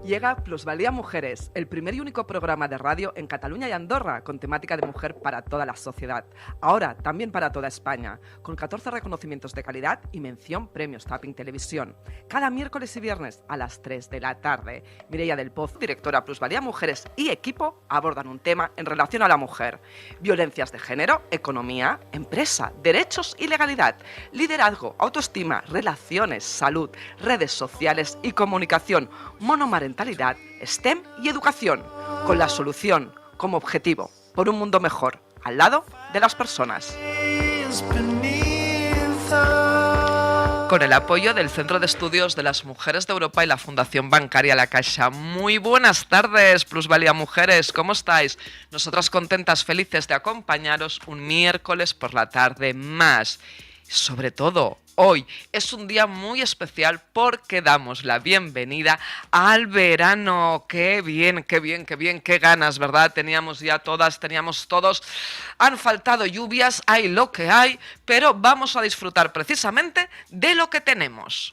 Llega Plusvalía Mujeres, el primer y único programa de radio en Cataluña y Andorra con temática de mujer para toda la sociedad. Ahora también para toda España, con 14 reconocimientos de calidad y mención premios Tapping Televisión. Cada miércoles y viernes a las 3 de la tarde. Mireia del Poz, directora Plusvalía Mujeres y equipo abordan un tema en relación a la mujer. Violencias de género, economía, empresa, derechos y legalidad. Liderazgo, autoestima, relaciones, salud, redes sociales y comunicación. Monomarentalidad, STEM y educación, con la solución como objetivo por un mundo mejor, al lado de las personas. Con el apoyo del Centro de Estudios de las Mujeres de Europa y la Fundación Bancaria La Caixa. Muy buenas tardes, Plusvalía Mujeres, ¿cómo estáis? Nosotras contentas, felices de acompañaros un miércoles por la tarde más. Sobre todo, hoy es un día muy especial porque damos la bienvenida al verano. ¡Qué bien, qué bien, qué bien! ¡Qué ganas!, ¿verdad? Teníamos ya todas, teníamos todos. Han faltado lluvias, hay lo que hay, pero vamos a disfrutar precisamente de lo que tenemos.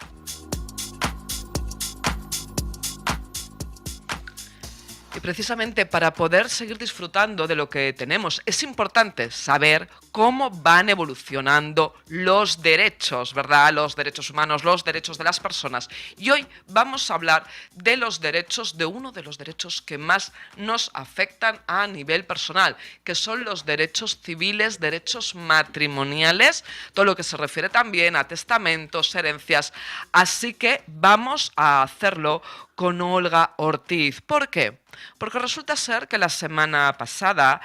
Y precisamente para poder seguir disfrutando de lo que tenemos, es importante saber cómo van evolucionando los derechos, ¿verdad? Los derechos humanos, los derechos de las personas. Y hoy vamos a hablar de los derechos, de uno de los derechos que más nos afectan a nivel personal, que son los derechos civiles, derechos matrimoniales, todo lo que se refiere también a testamentos, herencias. Así que vamos a hacerlo con Olga Ortiz. ¿Por qué? Porque resulta ser que la semana pasada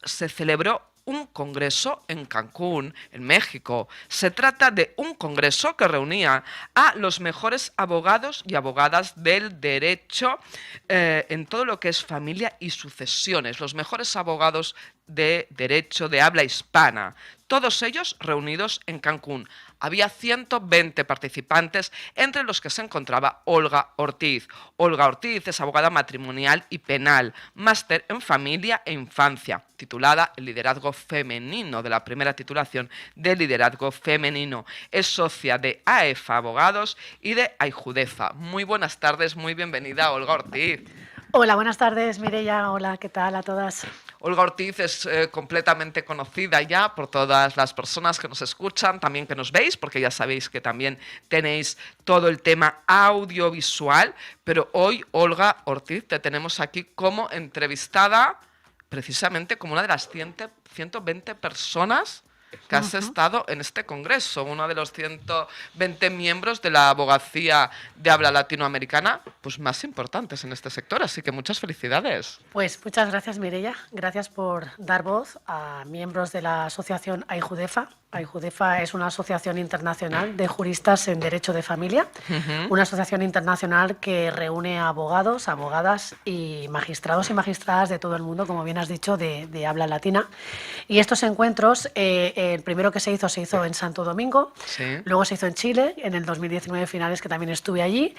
se celebró un congreso en Cancún, en México. Se trata de un congreso que reunía a los mejores abogados y abogadas del derecho en todo lo que es familia y sucesiones, los mejores abogados de derecho de habla hispana, todos ellos reunidos en Cancún. Había 120 participantes, entre los que se encontraba Olga Ortiz. Olga Ortiz es abogada matrimonial y penal, máster en familia e infancia, titulada en liderazgo femenino, de la primera titulación de liderazgo femenino. Es socia de AEFA Abogados y de AIJUDEFA. Muy buenas tardes, muy bienvenida, Olga Ortiz. Hola, buenas tardes, Mireia. Hola, ¿qué tal a todas? Olga Ortiz es completamente conocida ya por todas las personas que nos escuchan, también que nos veis, porque ya sabéis que también tenéis todo el tema audiovisual, pero hoy, Olga Ortiz, te tenemos aquí como entrevistada, precisamente como una de las 120 personas que has estado en este congreso, uno de los 120 miembros de la abogacía de habla latinoamericana pues más importantes en este sector, así que muchas felicidades. Pues muchas gracias, Mireia. Gracias por dar voz a miembros de la asociación AIJUDEFA. AIJUDEFA es una asociación internacional de juristas en derecho de familia, una asociación internacional que reúne a abogados, abogadas y magistrados y magistradas de todo el mundo, como bien has dicho, de habla latina. Y estos encuentros, el primero que se hizo en Santo Domingo, Sí. Luego se hizo en Chile, en el 2019 finales, que también estuve allí.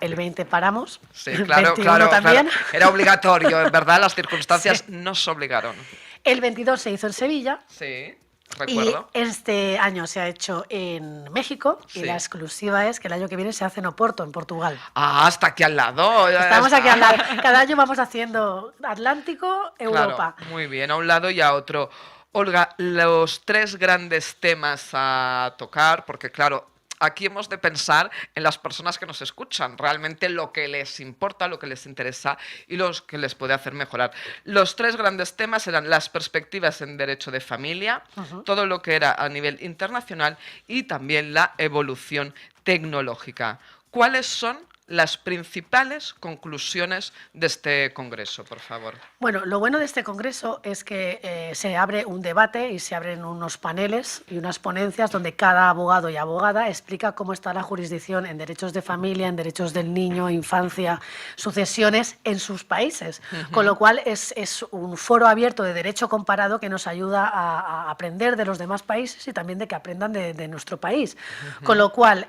El 20 paramos, Sí, el claro, 21 claro, también. claro. Era obligatorio, en verdad, las circunstancias Sí. nos obligaron. El 22 se hizo en Sevilla. Sí, Y recuerdo. este año se ha hecho en México, Sí. y la exclusiva es que el año que viene se hace en Oporto, en Portugal. Ah, hasta aquí al lado. ya Estamos está. aquí al lado. Cada año vamos haciendo Atlántico, Europa. Claro, muy bien, a un lado y a otro. Olga, los tres grandes temas a tocar, porque claro, aquí hemos de pensar en las personas que nos escuchan, realmente lo que les importa, lo que les interesa y lo que les puede hacer mejorar. Los tres grandes temas eran las perspectivas en derecho de familia, todo lo que era a nivel internacional y también la evolución tecnológica. ¿Cuáles son las principales conclusiones de este congreso, por favor? Bueno, lo bueno de este congreso es que se abre un debate y se abren unos paneles y unas ponencias donde cada abogado y abogada explica cómo está la jurisdicción en derechos de familia, en derechos del niño, infancia, sucesiones en sus países. Con lo cual es un foro abierto de derecho comparado que nos ayuda a aprender de los demás países y también de que aprendan de nuestro país. Con lo cual,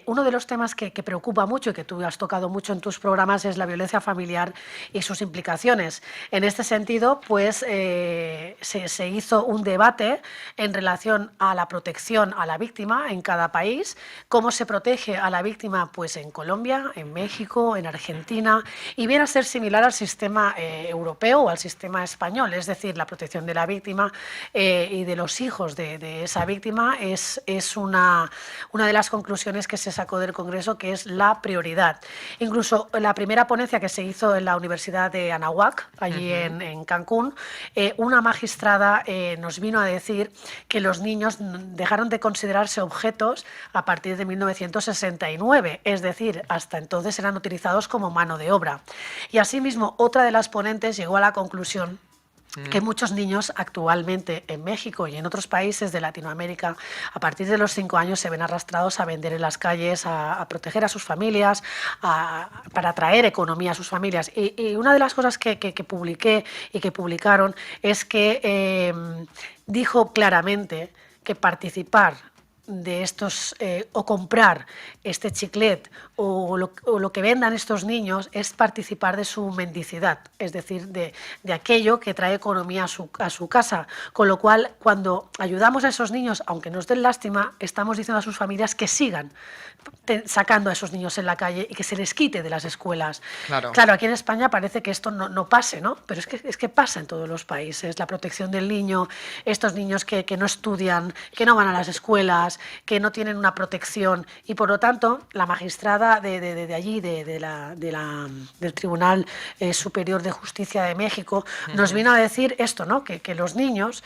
uno de los temas que preocupa mucho y que tú tú has tocado mucho en tus programas, es la violencia familiar y sus implicaciones. En este sentido, pues se hizo un debate en relación a la protección a la víctima en cada país, cómo se protege a la víctima pues en Colombia, en México, en Argentina, y viene a ser similar al sistema europeo o al sistema español, es decir, la protección de la víctima y de los hijos de esa víctima es una de las conclusiones que se sacó del Congreso, que es la prioridad. Incluso la primera ponencia que se hizo en la Universidad de Anáhuac, allí en Cancún, una magistrada nos vino a decir que los niños dejaron de considerarse objetos a partir de 1969, es decir, hasta entonces eran utilizados como mano de obra. Y asimismo, otra de las ponentes llegó a la conclusión que muchos niños actualmente en México y en otros países de Latinoamérica, a partir de los 5 años, se ven arrastrados a vender en las calles, a proteger a sus familias, para traer economía a sus familias. Y una de las cosas que publiqué y que publicaron es que dijo claramente que participar de estos o comprar este chiclet o lo que vendan estos niños es participar de su mendicidad, es decir, de aquello que trae economía a su casa, con lo cual cuando ayudamos a esos niños, aunque nos den lástima, estamos diciendo a sus familias que sigan sacando a esos niños en la calle y que se les quite de las escuelas. Claro, aquí en España parece que esto no pase, ¿no? Pero es que pasa en todos los países, la protección del niño, estos niños que no estudian, que no van a las escuelas, que no tienen una protección, y por lo tanto la magistrada de allí, del Tribunal Superior de Justicia de México, nos vino a decir esto, ¿no? Que los niños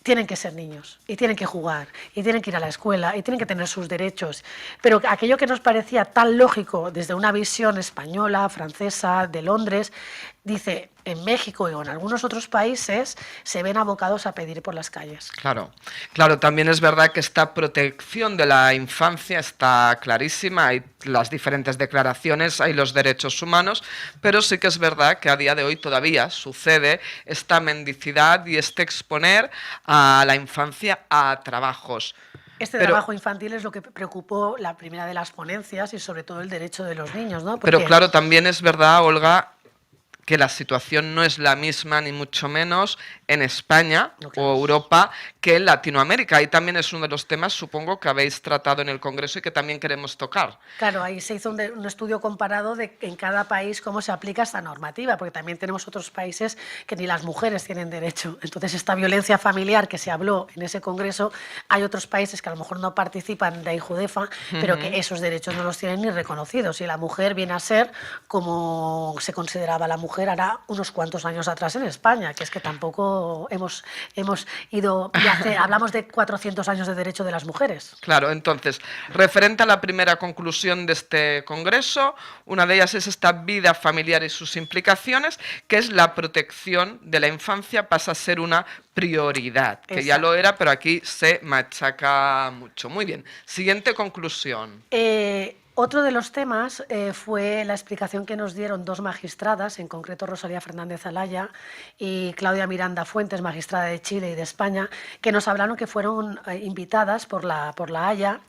tienen que ser niños y tienen que jugar y tienen que ir a la escuela y tienen que tener sus derechos, pero aquello que nos parecía tan lógico desde una visión española, francesa, de Londres, dice, en México y en algunos otros países se ven abocados a pedir por las calles. Claro, también es verdad que esta protección de la infancia está clarísima, hay las diferentes declaraciones, hay los derechos humanos, pero sí que es verdad que a día de hoy todavía sucede esta mendicidad y este exponer a la infancia a trabajos. Trabajo infantil es lo que preocupó la primera de las ponencias y sobre todo el derecho de los niños, ¿no? Pero claro, también es verdad, Olga, que la situación no es la misma, ni mucho menos, en España o Europa que en Latinoamérica. Y también es uno de los temas, supongo, que habéis tratado en el Congreso y que también queremos tocar. Claro, ahí se hizo un estudio comparado de en cada país cómo se aplica esta normativa, porque también tenemos otros países que ni las mujeres tienen derecho. Entonces, esta violencia familiar que se habló en ese Congreso, hay otros países que a lo mejor no participan de AIJUDEFA, pero que esos derechos no los tienen ni reconocidos. Y la mujer viene a ser como se consideraba la mujer hará unos cuantos años atrás en España, que es que tampoco hemos ido, hablamos de 400 años de derecho de las mujeres. Claro, entonces, referente a la primera conclusión de este Congreso, una de ellas es esta vida familiar y sus implicaciones, que es la protección de la infancia pasa a ser una prioridad, que ya lo era, pero aquí se machaca mucho. Muy bien, siguiente conclusión. Otro de los temas fue la explicación que nos dieron dos magistradas, en concreto Rosalía Fernández Alaya y Claudia Miranda Fuentes, magistrada de Chile y de España, que nos hablaron que fueron invitadas por la Haya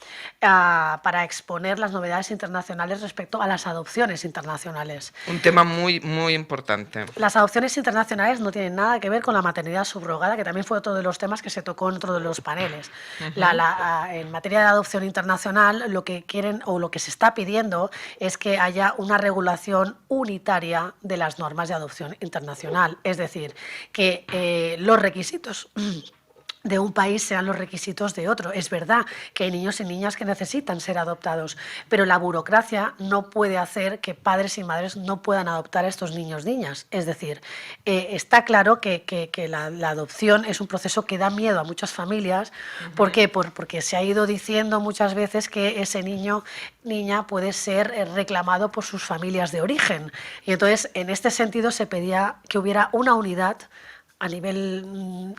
para exponer las novedades internacionales respecto a las adopciones internacionales. Un tema muy, muy importante. Las adopciones internacionales no tienen nada que ver con la maternidad subrogada, que también fue otro de los temas que se tocó en otro de los paneles. En materia de adopción internacional, lo que quieren o lo que se está pidiendo es que haya una regulación unitaria de las normas de adopción internacional, es decir, que los requisitos de un país sean los requisitos de otro. Es verdad que hay niños y niñas que necesitan ser adoptados, pero la burocracia no puede hacer que padres y madres no puedan adoptar a estos niños y niñas. Es decir, está claro que la adopción es un proceso que da miedo a muchas familias. ¿Por qué? Porque se ha ido diciendo muchas veces que ese niño niña puede ser reclamado por sus familias de origen. Y entonces, en este sentido, se pedía que hubiera una unidad a nivel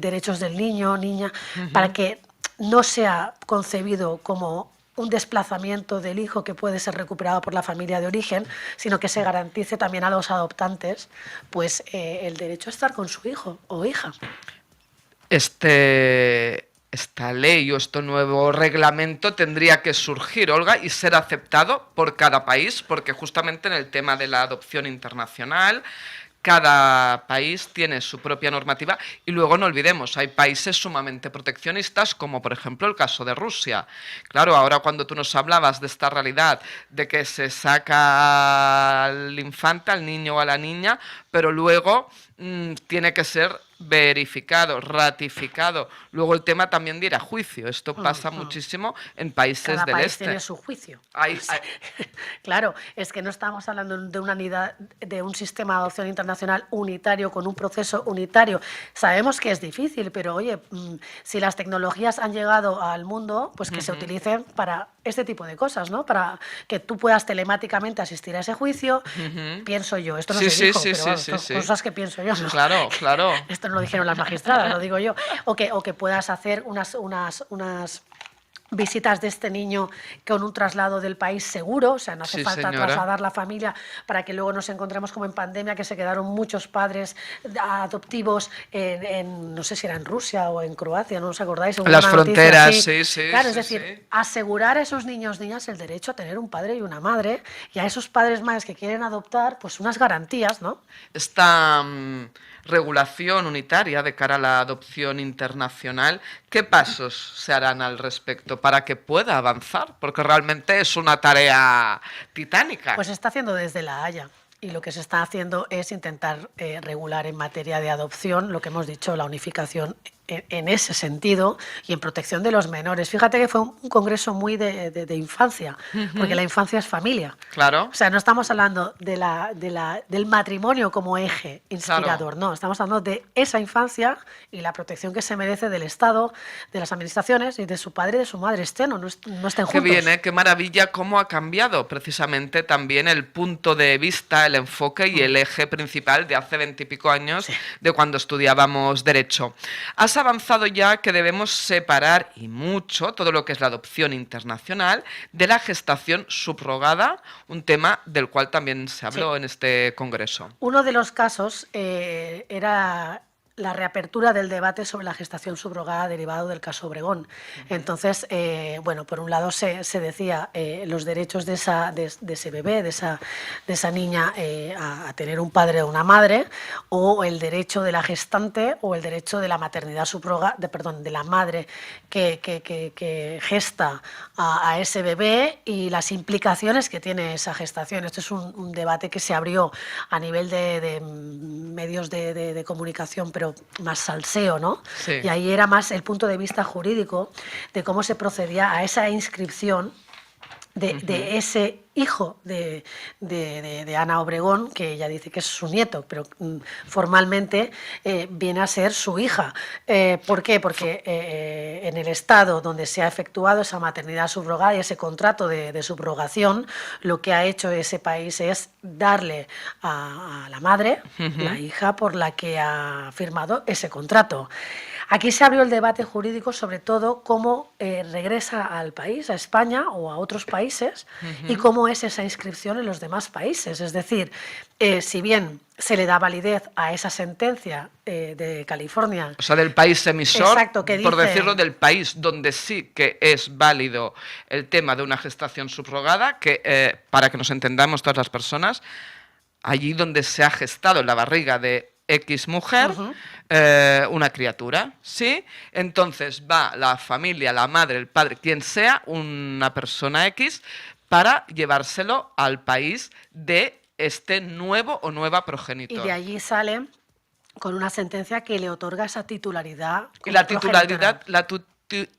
derechos del niño, niña, para que no sea concebido como un desplazamiento del hijo que puede ser recuperado por la familia de origen, sino que se garantice también a los adoptantes pues el derecho a estar con su hijo o hija. Este esta ley o este nuevo reglamento tendría que surgir, Olga, y ser aceptado por cada país, porque justamente en el tema de la adopción internacional, cada país tiene su propia normativa y luego no olvidemos, hay países sumamente proteccionistas, como por ejemplo el caso de Rusia. Claro, ahora cuando tú nos hablabas de esta realidad, de que se saca al infante, al niño o a la niña, pero luego tiene que ser verificado, ratificado. Luego el tema también de ir a juicio. Esto pasa muchísimo en países Cada del país este. tiene su juicio. Hay- Claro, es que no estamos hablando de una unidad, de un sistema de adopción internacional unitario con un proceso unitario. Sabemos que es difícil, pero oye, si las tecnologías han llegado al mundo, pues que se utilicen para este tipo de cosas, ¿no? Para que tú puedas telemáticamente asistir a ese juicio. Pienso yo, esto no Sí, se sí, dijo, sí, pero sí, vamos, sí, son sí. cosas que pienso yo, ¿no? Claro, claro. Esto no lo dijeron las magistradas, lo digo yo. O que puedas hacer unas visitas de este niño con un traslado del país seguro, o sea, no hace Sí, falta señora. trasladar la familia para que luego nos encontremos como en pandemia, que se quedaron muchos padres adoptivos no sé si era en Rusia o en Croacia, ¿no os acordáis? Hubo Las una noticia fronteras, así. sí, sí, Claro, sí, es decir, sí. asegurar a esos niños, niñas, el derecho a tener un padre y una madre, y a esos padres madres que quieren adoptar, pues unas garantías, ¿no? Esta regulación unitaria de cara a la adopción internacional, ¿qué pasos se harán al respecto para que pueda avanzar? Porque realmente es una tarea titánica. Pues se está haciendo desde La Haya. Y lo que se está haciendo es intentar regular en materia de adopción, lo que hemos dicho, la unificación en ese sentido y en protección de los menores. Fíjate que fue un congreso muy de infancia, porque la infancia es familia. Claro. O sea, no estamos hablando del matrimonio como eje inspirador, Claro. no, estamos hablando de esa infancia y la protección que se merece del Estado, de las administraciones y de su padre y de su madre, estén o no estén juntos. Qué bien, ¿eh? Qué maravilla cómo ha cambiado precisamente también el punto de vista, el enfoque y el eje principal de hace 20 y pico años, de cuando estudiábamos Derecho. Has avanzado ya que debemos separar, y mucho, todo lo que es la adopción internacional de la gestación subrogada, un tema del cual también se habló en este congreso. Uno de los casos era la reapertura del debate sobre la gestación subrogada derivado del caso Obregón. Entonces, bueno, por un lado se decía los derechos de ese bebé, de esa niña a tener un padre o una madre, o el derecho de la gestante o el derecho de la maternidad subrogada, de la madre que gesta a ese bebé y las implicaciones que tiene esa gestación. Esto es un debate que se abrió a nivel de medios de comunicación, pero más salseo, ¿no? Sí. Y ahí era más el punto de vista jurídico de cómo se procedía a esa inscripción de ese hijo de Ana Obregón, que ella dice que es su nieto, pero formalmente viene a ser su hija. ¿Por qué? Porque en el estado donde se ha efectuado esa maternidad subrogada y ese contrato de subrogación, lo que ha hecho ese país es darle a la madre, la hija por la que ha firmado ese contrato. Aquí se abrió el debate jurídico sobre todo cómo regresa al país, a España o a otros países, y cómo es esa inscripción en los demás países. Es decir, si bien se le da validez a esa sentencia de California. O sea, del país emisor, exacto, que por dice, decirlo, del país donde sí que es válido el tema de una gestación subrogada, que para que nos entendamos todas las personas, allí donde se ha gestado en la barriga de X mujer, una criatura, ¿sí? Entonces va la familia, la madre, el padre, quien sea, una persona X, para llevárselo al país de este nuevo o nueva progenitor. Y de allí sale con una sentencia que le otorga esa titularidad. Y la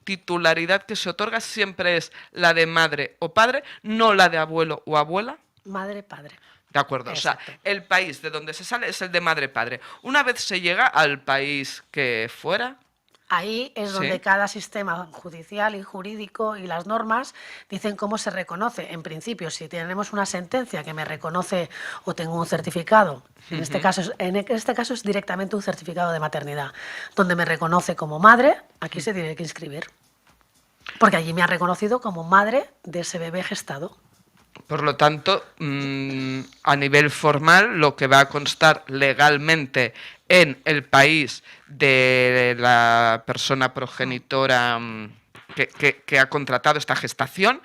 titularidad que se otorga siempre es la de madre o padre, no la de abuelo o abuela. Madre, padre. De acuerdo, Exacto. o sea, el país de donde se sale es el de madre-padre. Una vez se llega al país que fuera... Ahí es donde cada sistema judicial y jurídico y las normas dicen cómo se reconoce. En principio, si tenemos una sentencia que me reconoce o tengo un certificado, en este caso es directamente un certificado de maternidad, donde me reconoce como madre, aquí se tiene que inscribir. Porque allí me ha reconocido como madre de ese bebé gestado. Por lo tanto, a nivel formal, lo que va a constar legalmente en el país de la persona progenitora que ha contratado esta gestación,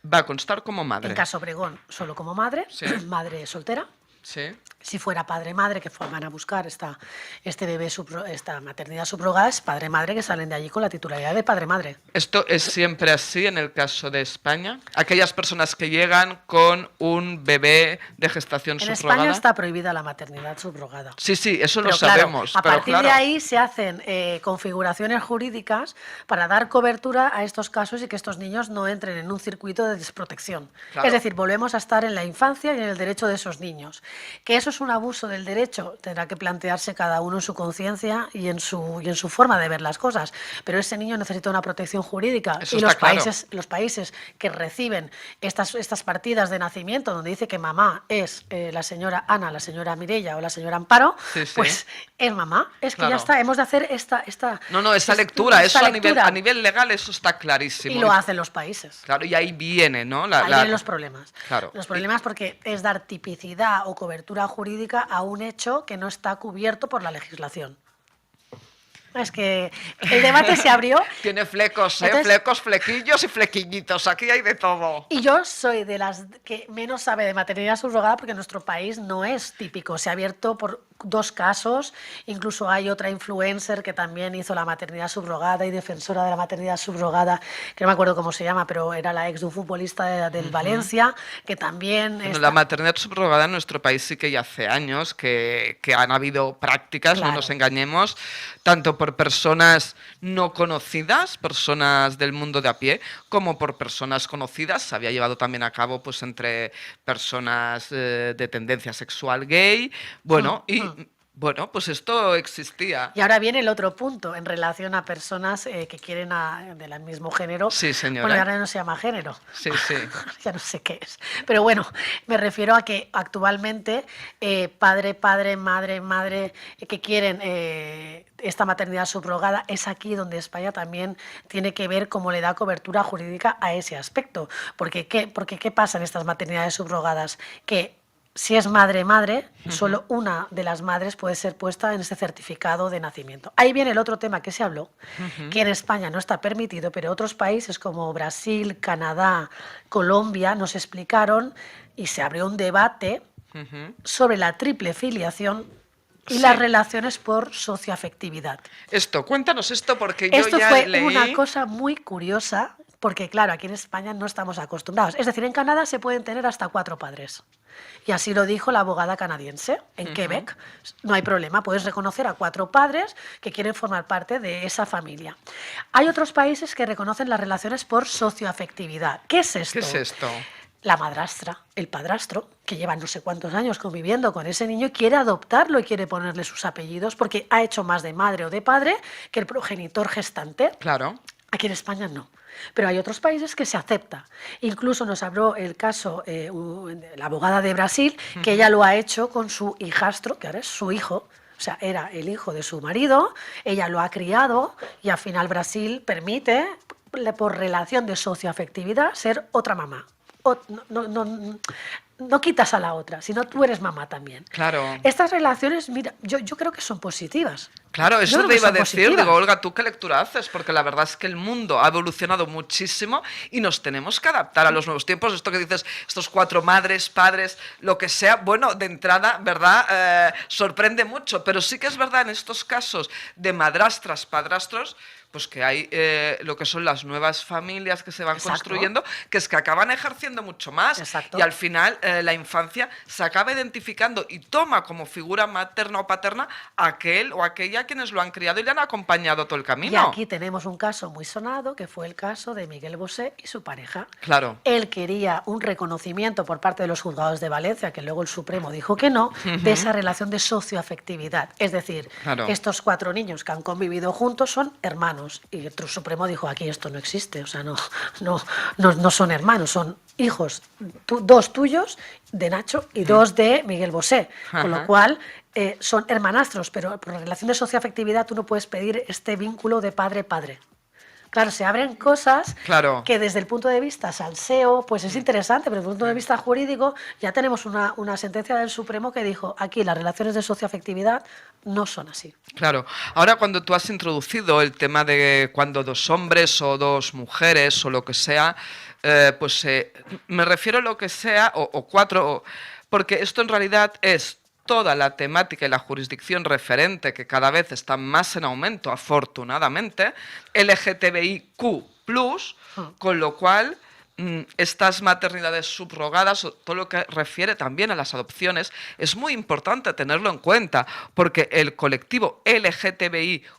va a constar como madre. En caso Obregón, solo como madre, Sí. madre soltera. Sí. Si fuera padre-madre, que van a buscar esta maternidad subrogada, es padre-madre que salen de allí con la titularidad de padre-madre. ¿Esto es siempre así en el caso de España? Aquellas personas que llegan con un bebé de gestación En subrogada. España está prohibida la maternidad subrogada. Sí, sí, eso Pero lo claro, sabemos. a pero partir claro, de ahí se hacen configuraciones jurídicas para dar cobertura a estos casos y que estos niños no entren en un circuito de desprotección. Claro. Es decir, volvemos a estar en la infancia y en el derecho de esos niños. Que eso es un abuso del derecho, tendrá que plantearse cada uno en su conciencia y en su forma de ver las cosas. Pero ese niño necesita una protección jurídica. Eso Y está claro. los países que reciben estas partidas de nacimiento, donde dice que mamá es la señora Ana, la señora Mireia o la señora Amparo, Sí, sí. pues es mamá. Es que Claro. ya está, hemos de hacer esta No, esa lectura, esta eso lectura. A nivel legal, eso está clarísimo. Y lo hacen los países. Claro, y ahí viene, ¿no? Ahí vienen los problemas. Claro. Los problemas porque es dar tipicidad o cobertura jurídica a un hecho que no está cubierto por la legislación. Es que el debate se abrió. Tiene flecos, Entonces, flecos, flequillos y flequillitos. Aquí hay de todo. y yo soy de las que menos sabe de maternidad subrogada porque en nuestro país no es típico. Se ha abierto por 2 casos, incluso hay otra influencer que también hizo la maternidad subrogada y defensora de la maternidad subrogada, que no me acuerdo cómo se llama, pero era la ex de un futbolista del Valencia, que también... Bueno, la maternidad subrogada en nuestro país sí que ya hace años que han habido prácticas, Claro. no nos engañemos, tanto por personas no conocidas, personas del mundo de a pie, como por personas conocidas. Se había llevado también a cabo pues entre personas de tendencia sexual gay. Bueno, bueno, pues esto existía. Y ahora viene el otro punto en relación a personas que quieren del mismo género. Sí, señora. Bueno, ahora no se llama género. Sí, sí. Ya no sé qué es. Pero bueno, me refiero a que actualmente padre, madre, que quieren esta maternidad subrogada, es aquí donde España también tiene que ver cómo le da cobertura jurídica a ese aspecto. Porque ¿qué pasa en estas maternidades subrogadas? Que si es madre, solo una de las madres puede ser puesta en ese certificado de nacimiento. Ahí viene el otro tema que se habló, que en España no está permitido, pero otros países como Brasil, Canadá, Colombia nos explicaron y se abrió un debate sobre la triple filiación y Sí. las relaciones por socioafectividad. Cuéntanos esto porque yo Esto ya fue leí... una cosa muy curiosa, porque claro, aquí en España no estamos acostumbrados. Es decir, en Canadá se pueden tener hasta 4 padres. Y así lo dijo la abogada canadiense. En Quebec no hay problema, puedes reconocer a 4 padres que quieren formar parte de esa familia. Hay otros países que reconocen las relaciones por socioafectividad. ¿Qué es esto? ¿Qué es esto? La madrastra, el padrastro, que lleva no sé cuántos años conviviendo con ese niño y quiere adoptarlo y quiere ponerle sus apellidos porque ha hecho más de madre o de padre que el progenitor gestante. Claro. Aquí en España no. Pero hay otros países que se acepta. Incluso nos habló el caso la abogada de Brasil, que ella lo ha hecho con su hijastro, que ahora es su hijo. O sea, era el hijo de su marido, ella lo ha criado y al final Brasil permite, por relación de socioafectividad, ser otra mamá. No quitas a la otra, sino tú eres mamá también. Claro. Estas relaciones, mira, yo creo que son positivas. Claro, Yo eso creo te que iba a son decir. positivas. Digo, Olga, ¿tú qué lectura haces? Porque la verdad es que el mundo ha evolucionado muchísimo y nos tenemos que adaptar a los nuevos tiempos. Esto que dices, estos 4 madres, padres, lo que sea, bueno, de entrada, ¿verdad? Sorprende mucho, pero sí que es verdad en estos casos de madrastras, padrastros, pues que hay lo que son las nuevas familias que se van Exacto. construyendo, que es que acaban ejerciendo mucho más. Exacto. Y al final la infancia se acaba identificando y toma como figura materna o paterna a aquel o aquella quienes lo han criado y le han acompañado todo el camino. Y aquí tenemos un caso muy sonado, que fue el caso de Miguel Bosé y su pareja. Claro. Él quería un reconocimiento por parte de los juzgados de Valencia, que luego el Supremo dijo que no, de esa relación de socioafectividad. Es decir, Claro. que estos 4 niños que han convivido juntos son hermanos. Y el Supremo dijo, aquí esto no existe, o sea, no son hermanos, son hijos, 2 tuyos de Nacho y 2 de Miguel Bosé. Con lo Ajá. cual son hermanastros, pero por relación de socioafectividad tú no puedes pedir este vínculo de padre-padre. Claro, se abren cosas Claro. que desde el punto de vista salseo, pues es interesante, pero desde el punto de vista jurídico ya tenemos una sentencia del Supremo que dijo, aquí las relaciones de socioafectividad no son así. Claro. Ahora, cuando tú has introducido el tema de cuando dos hombres o dos mujeres o lo que sea, pues me refiero a lo que sea, o cuatro, porque esto en realidad es toda la temática y la jurisdicción referente, que cada vez está más en aumento, afortunadamente, LGTBIQ+, con lo cual estas maternidades subrogadas, o todo lo que refiere también a las adopciones, es muy importante tenerlo en cuenta, porque el colectivo LGTBIQ+,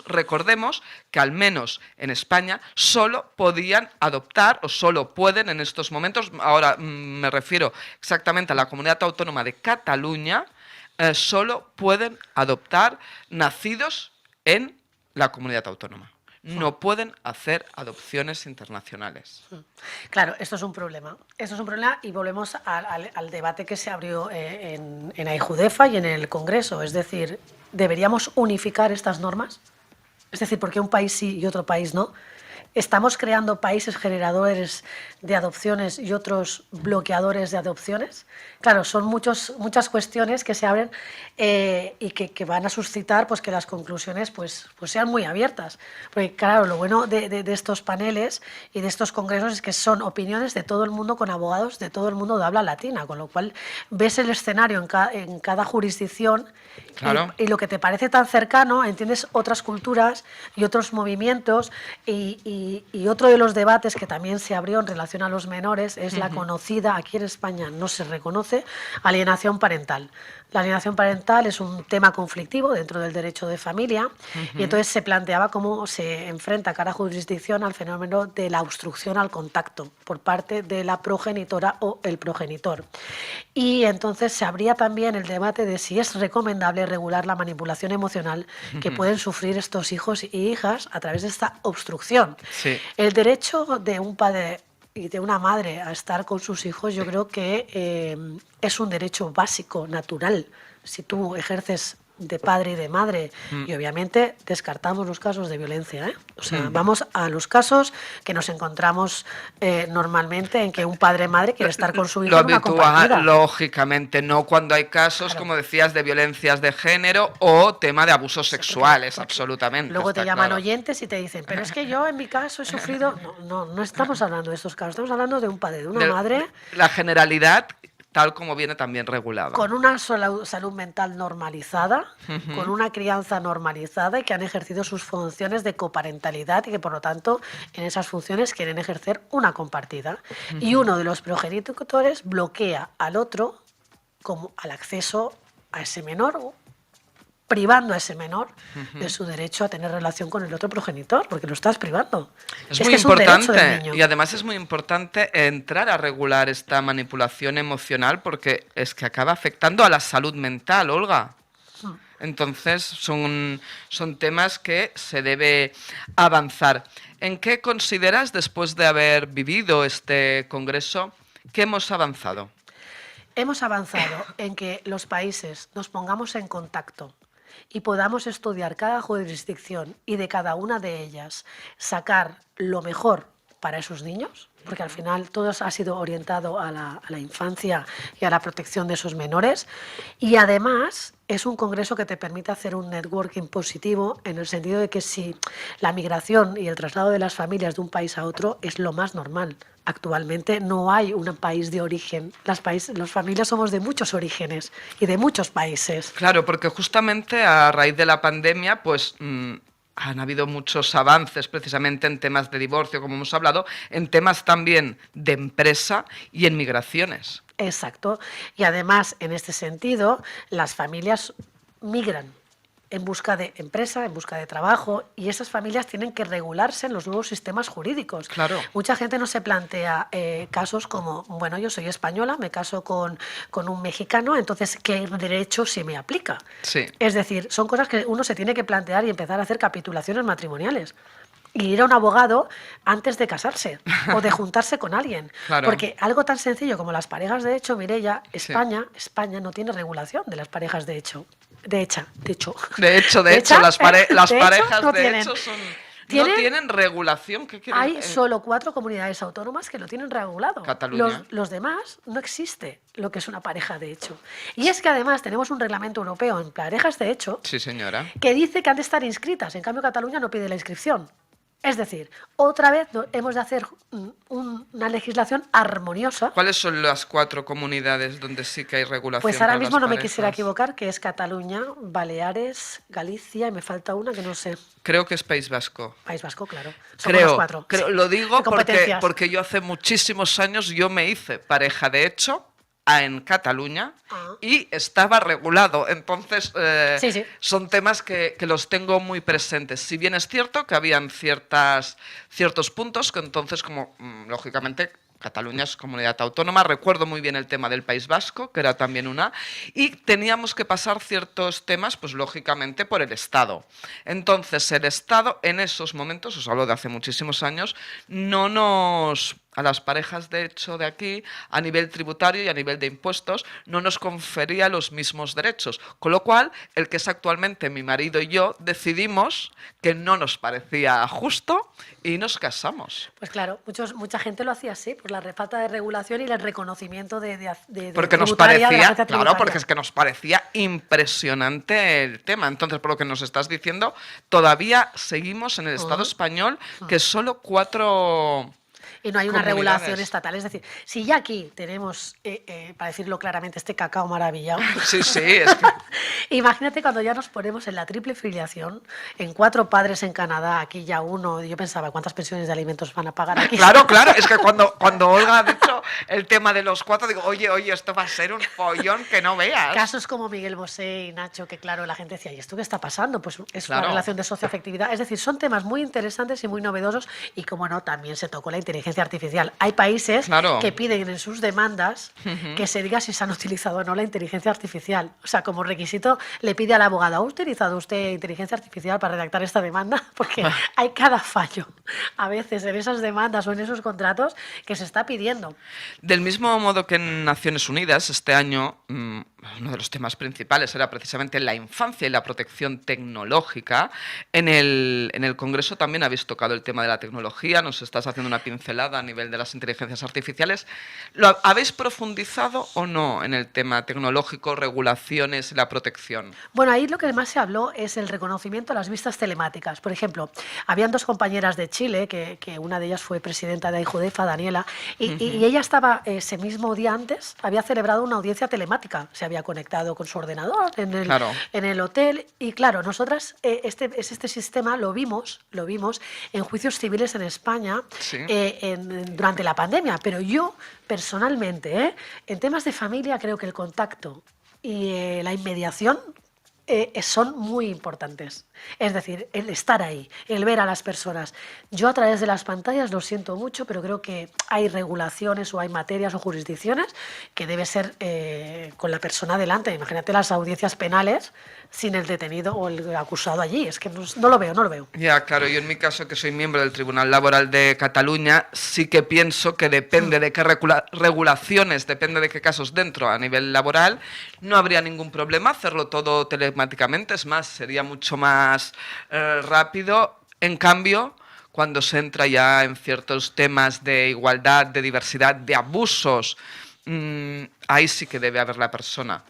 recordemos que al menos en España solo podían adoptar o solo pueden en estos momentos, ahora me refiero exactamente a la comunidad autónoma de Cataluña, solo pueden adoptar nacidos en la comunidad autónoma. No pueden hacer adopciones internacionales. Claro, esto es un problema. Esto es un problema y volvemos al debate que se abrió en AIJUDEFA y en el Congreso. Es decir, ¿deberíamos unificar estas normas? Es decir, ¿por qué un país sí y otro país no? ¿Estamos creando países generadores de adopciones y otros bloqueadores de adopciones? Claro, son muchas cuestiones que se abren y que van a suscitar pues, que las conclusiones pues sean muy abiertas. Porque claro, lo bueno de estos paneles y de estos congresos es que son opiniones de todo el mundo con abogados de todo el mundo de habla latina, con lo cual ves el escenario en cada jurisdicción. Claro. Y lo que te parece tan cercano, entiendes otras culturas y otros movimientos y otro de los debates que también se abrió en relación a los menores es la conocida, aquí en España no se reconoce, alienación parental. La alienación parental es un tema conflictivo dentro del derecho de familia y entonces se planteaba cómo se enfrenta cada jurisdicción al fenómeno de la obstrucción al contacto por parte de la progenitora o el progenitor. Y entonces se abría también el debate de si es recomendable regular la manipulación emocional que pueden sufrir estos hijos y hijas a través de esta obstrucción. Sí. El derecho de un padre y de una madre a estar con sus hijos, yo creo que es un derecho básico, natural. Si tú ejerces de padre y de madre, y obviamente descartamos los casos de violencia, ¿eh? O sea, vamos a los casos que nos encontramos normalmente en que un padre y madre quiere estar con su hijo en una compartida. Lógicamente, no cuando hay casos, Claro. como decías, de violencias de género o tema de abusos sexuales, absolutamente. Luego te está llaman claro. oyentes y te dicen, pero es que yo en mi caso he sufrido... No estamos hablando de estos casos, estamos hablando de un padre, de una madre... La generalidad, tal como viene también regulada. Con una salud mental normalizada, con una crianza normalizada y que han ejercido sus funciones de coparentalidad y que por lo tanto en esas funciones quieren ejercer una compartida. Y uno de los progenitores bloquea al otro como al acceso a ese menor, privando a ese menor de su derecho a tener relación con el otro progenitor, porque lo estás privando. Es que muy es un derecho del importante niño. y además es muy importante entrar a regular esta manipulación emocional porque es que acaba afectando a la salud mental, Olga. Entonces son temas que se debe avanzar. ¿En qué consideras, después de haber vivido este congreso, que hemos avanzado? Hemos avanzado en que los países nos pongamos en contacto y podamos estudiar cada jurisdicción y de cada una de ellas sacar lo mejor para esos niños, porque al final todo ha sido orientado a la infancia y a la protección de esos menores. Y además es un congreso que te permite hacer un networking positivo en el sentido de que si la migración y el traslado de las familias de un país a otro es lo más normal. Actualmente no hay un país de origen. Las familias somos de muchos orígenes y de muchos países. Claro, porque justamente a raíz de la pandemia, pues han habido muchos avances precisamente en temas de divorcio, como hemos hablado, en temas también de empresa y en migraciones. Exacto. Y además, en este sentido, las familias migran en busca de empresa, en busca de trabajo, y esas familias tienen que regularse en los nuevos sistemas jurídicos. Claro. Mucha gente no se plantea casos como, bueno, yo soy española, me caso con un mexicano, entonces, ¿qué derecho se me aplica? Sí. Es decir, son cosas que uno se tiene que plantear y empezar a hacer capitulaciones matrimoniales. Y ir a un abogado antes de casarse o de juntarse con alguien. Claro. Porque algo tan sencillo como las parejas de hecho, Mireia, Sí. España no tiene regulación de las parejas de hecho. De hecho, las parejas no de tienen. hecho son... No tienen regulación. ¿Qué quiere? Hay solo 4 comunidades autónomas que lo tienen regulado. Cataluña. Los demás no existe lo que es una pareja de hecho. Y es que además tenemos un reglamento europeo en parejas de hecho Sí, señora. que dice que han de estar inscritas. En cambio, Cataluña no pide la inscripción. Es decir, otra vez hemos de hacer una legislación armoniosa. ¿Cuáles son las 4 comunidades donde sí que hay regulación? Pues ahora para mismo las no me parejas? quisiera equivocar, que es Cataluña, Baleares, Galicia, y me falta una que no sé. Creo que es País Vasco. País Vasco, claro. Somos los 4. Lo digo De competencias. porque yo hace muchísimos años yo me hice pareja de hecho en Cataluña y estaba regulado. Entonces, Sí. son temas que los tengo muy presentes. Si bien es cierto que habían ciertos puntos que entonces, como lógicamente Cataluña es comunidad autónoma, recuerdo muy bien el tema del País Vasco, que era también y teníamos que pasar ciertos temas, pues lógicamente, por el Estado. Entonces, el Estado en esos momentos, os hablo de hace muchísimos años, a las parejas de hecho de aquí, a nivel tributario y a nivel de impuestos, no nos confería los mismos derechos. Con lo cual, el que es actualmente mi marido y yo, decidimos que no nos parecía justo y nos casamos. Pues claro, mucha gente lo hacía así, por la falta de regulación y el reconocimiento de Porque nos tributaria de la parecía, agencia claro, tributaria. porque es que nos parecía impresionante el tema. Entonces, por lo que nos estás diciendo, todavía seguimos en el Estado español que solo 4... Y no hay una comunidades. regulación estatal. Es decir, si ya aquí tenemos, para decirlo claramente, este cacao maravillado. Sí, es que... Imagínate cuando ya nos ponemos en la triple filiación, en 4 padres en Canadá, aquí ya uno. Yo pensaba, ¿cuántas pensiones de alimentos van a pagar aquí? Claro, es que cuando Olga ha dicho el tema de los 4, digo, oye, esto va a ser un follón que no veas. Casos como Miguel Bosé y Nacho, que claro, la gente decía, ¿y esto qué está pasando? Pues es Claro. una relación de socioafectividad. Es decir, son temas muy interesantes y muy novedosos y, como no, también se tocó la inteligencia artificial. Hay países Claro. que piden en sus demandas que se diga si se han utilizado o no la inteligencia artificial. O sea, como requisito le pide al abogado, ¿ha utilizado usted inteligencia artificial para redactar esta demanda? Porque hay cada fallo a veces en esas demandas o en esos contratos que se está pidiendo. Del mismo modo que en Naciones Unidas, este año, uno de los temas principales era precisamente la infancia y la protección tecnológica. En el Congreso también habéis tocado el tema de la tecnología, nos estás haciendo una pincelada a nivel de las inteligencias artificiales. ¿Lo habéis profundizado o no en el tema tecnológico, regulaciones y la protección? Bueno, ahí lo que más se habló es el reconocimiento a las vistas telemáticas. Por ejemplo, habían 2 compañeras de Chile, que una de ellas fue presidenta de AIJUDEFA, Daniela, y ella estaba, ese mismo día antes, había celebrado una audiencia telemática. Se había conectado con su ordenador en el hotel. Y claro, nosotras este sistema lo vimos en juicios civiles en España durante la pandemia. Pero yo, personalmente, en temas de familia, creo que el contacto y la inmediación son muy importantes. Es decir, el estar ahí, el ver a las personas. Yo a través de las pantallas lo siento mucho, pero creo que hay regulaciones o hay materias o jurisdicciones que debe ser con la persona delante. Imagínate las audiencias penales sin el detenido o el acusado allí. Es que no lo veo. Ya, claro, yo en mi caso, que soy miembro del Tribunal Laboral de Cataluña, sí que pienso que depende de qué regulaciones, depende de qué casos dentro a nivel laboral, no habría ningún problema hacerlo todo telemáticamente. Es más, sería mucho más rápido. En cambio, cuando se entra ya en ciertos temas de igualdad, de diversidad, de abusos, ahí sí que debe haber la persona.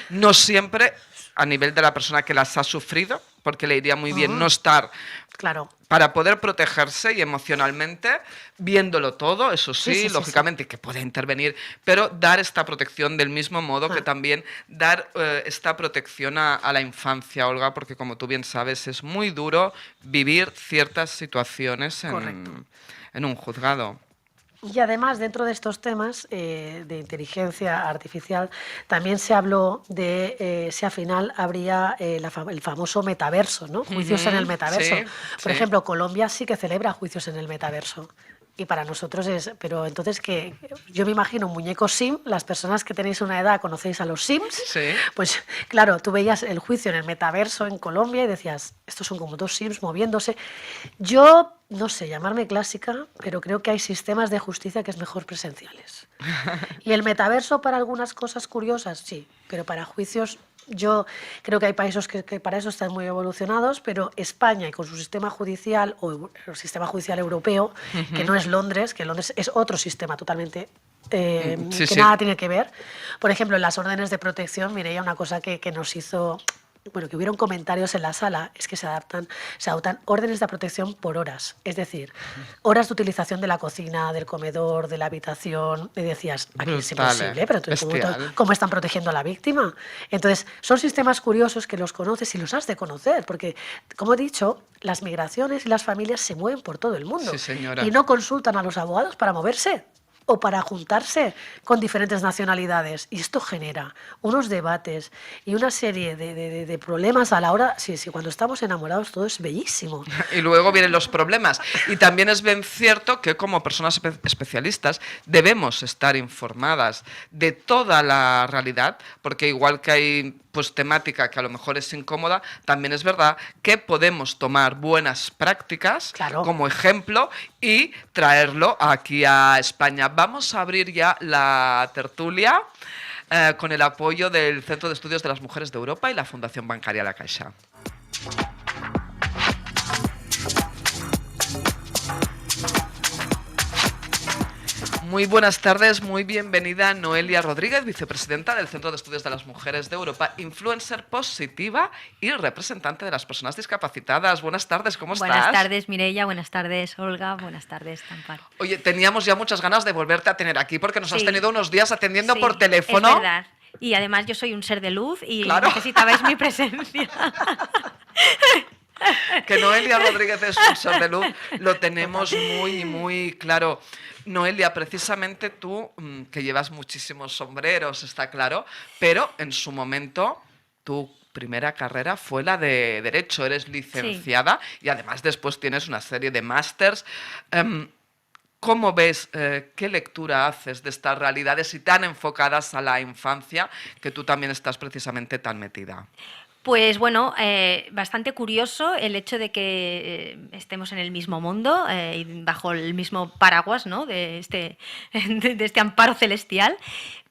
No siempre a nivel de la persona que las ha sufrido, porque le iría muy bien no estar... Claro. Para poder protegerse y emocionalmente, viéndolo todo, eso sí, lógicamente, que puede intervenir, pero dar esta protección del mismo modo que también dar esta protección a la infancia, Olga, porque como tú bien sabes, es muy duro vivir ciertas situaciones en un juzgado. Y además, dentro de estos temas de inteligencia artificial, también se habló de si al final habría el famoso metaverso, ¿no? Juicios en el metaverso. Por ejemplo, Colombia sí que celebra juicios en el metaverso. Y para nosotros pero entonces que yo me imagino un muñeco sim, las personas que tenéis una edad conocéis a los sims, pues claro, tú veías el juicio en el metaverso en Colombia y decías, estos son como 2 sims moviéndose. Yo no sé llamarme clásica, pero creo que hay sistemas de justicia que es mejor presenciales. Y el metaverso para algunas cosas curiosas, sí, pero para juicios Yo creo que hay países que para eso están muy evolucionados, pero España y con su sistema judicial o el sistema judicial europeo, que no es Londres, que Londres es otro sistema totalmente Sí, que sí. nada tiene que ver. Por ejemplo, en las órdenes de protección, Mireia, una cosa que nos hizo, bueno, que hubieron comentarios en la sala, es que se adoptan órdenes de protección por horas. Es decir, horas de utilización de la cocina, del comedor, de la habitación. Y decías, aquí es Brutal, imposible, pero entonces, bestial. ¿cómo están protegiendo a la víctima? Entonces, son sistemas curiosos que los conoces y los has de conocer, porque, como he dicho, las migraciones y las familias se mueven por todo el mundo Sí, señora. y no consultan a los abogados para moverse o para juntarse con diferentes nacionalidades. Y esto genera unos debates y una serie de problemas a la hora... Sí, cuando estamos enamorados todo es bellísimo. Y luego vienen los problemas. Y también es bien cierto que como personas especialistas debemos estar informadas de toda la realidad, porque igual que hay pues temática que a lo mejor es incómoda, también es verdad que podemos tomar buenas prácticas como ejemplo y traerlo aquí a España. Vamos a abrir ya la tertulia con el apoyo del Centro de Estudios de las Mujeres de Europa y la Fundación Bancaria La Caixa. Muy buenas tardes, muy bienvenida Noelia Rodríguez, vicepresidenta del Centro de Estudios de las Mujeres de Europa, influencer positiva y representante de las personas discapacitadas. Buenas tardes, ¿cómo estás? Buenas tardes, Mireia, buenas tardes, Olga, buenas tardes, Amparo. Oye, teníamos ya muchas ganas de volverte a tener aquí porque nos has Sí. tenido unos días atendiendo por Es teléfono. verdad. Y además yo soy un ser de luz y Claro. necesitabais mi presencia. Que Noelia Rodríguez es un ser de luz, lo tenemos muy claro. Noelia, precisamente tú, que llevas muchísimos sombreros, está claro, pero en su momento tu primera carrera fue la de Derecho, eres licenciada y además después tienes una serie de másters. ¿Cómo ves, qué lectura haces de estas realidades y tan enfocadas a la infancia que tú también estás precisamente tan metida? Pues bueno, bastante curioso el hecho de que estemos en el mismo mundo y bajo el mismo paraguas, ¿no? de este amparo celestial,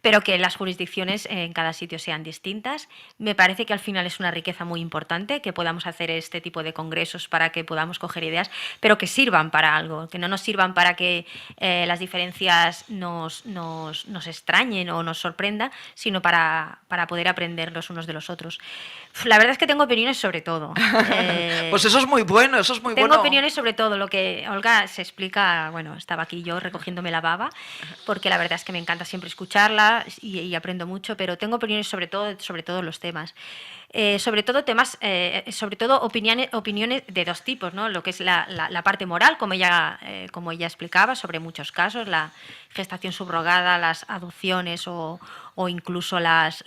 pero que las jurisdicciones en cada sitio sean distintas. Me parece que al final es una riqueza muy importante que podamos hacer este tipo de congresos para que podamos coger ideas, pero que sirvan para algo, que no nos sirvan para que las diferencias nos extrañen o nos sorprendan, sino para poder aprender los unos de los otros. La verdad es que tengo opiniones sobre todo. Pues eso es muy bueno, eso es muy bueno. Tengo opiniones sobre todo. Lo que Olga se explica, bueno, estaba aquí yo recogiéndome la baba, porque la verdad es que me encanta siempre escucharla y aprendo mucho, pero tengo opiniones sobre todos los temas. Sobre todo opiniones de dos tipos, ¿no? Lo que es la parte moral, como ella explicaba, sobre muchos casos, la gestación subrogada, las adopciones o incluso las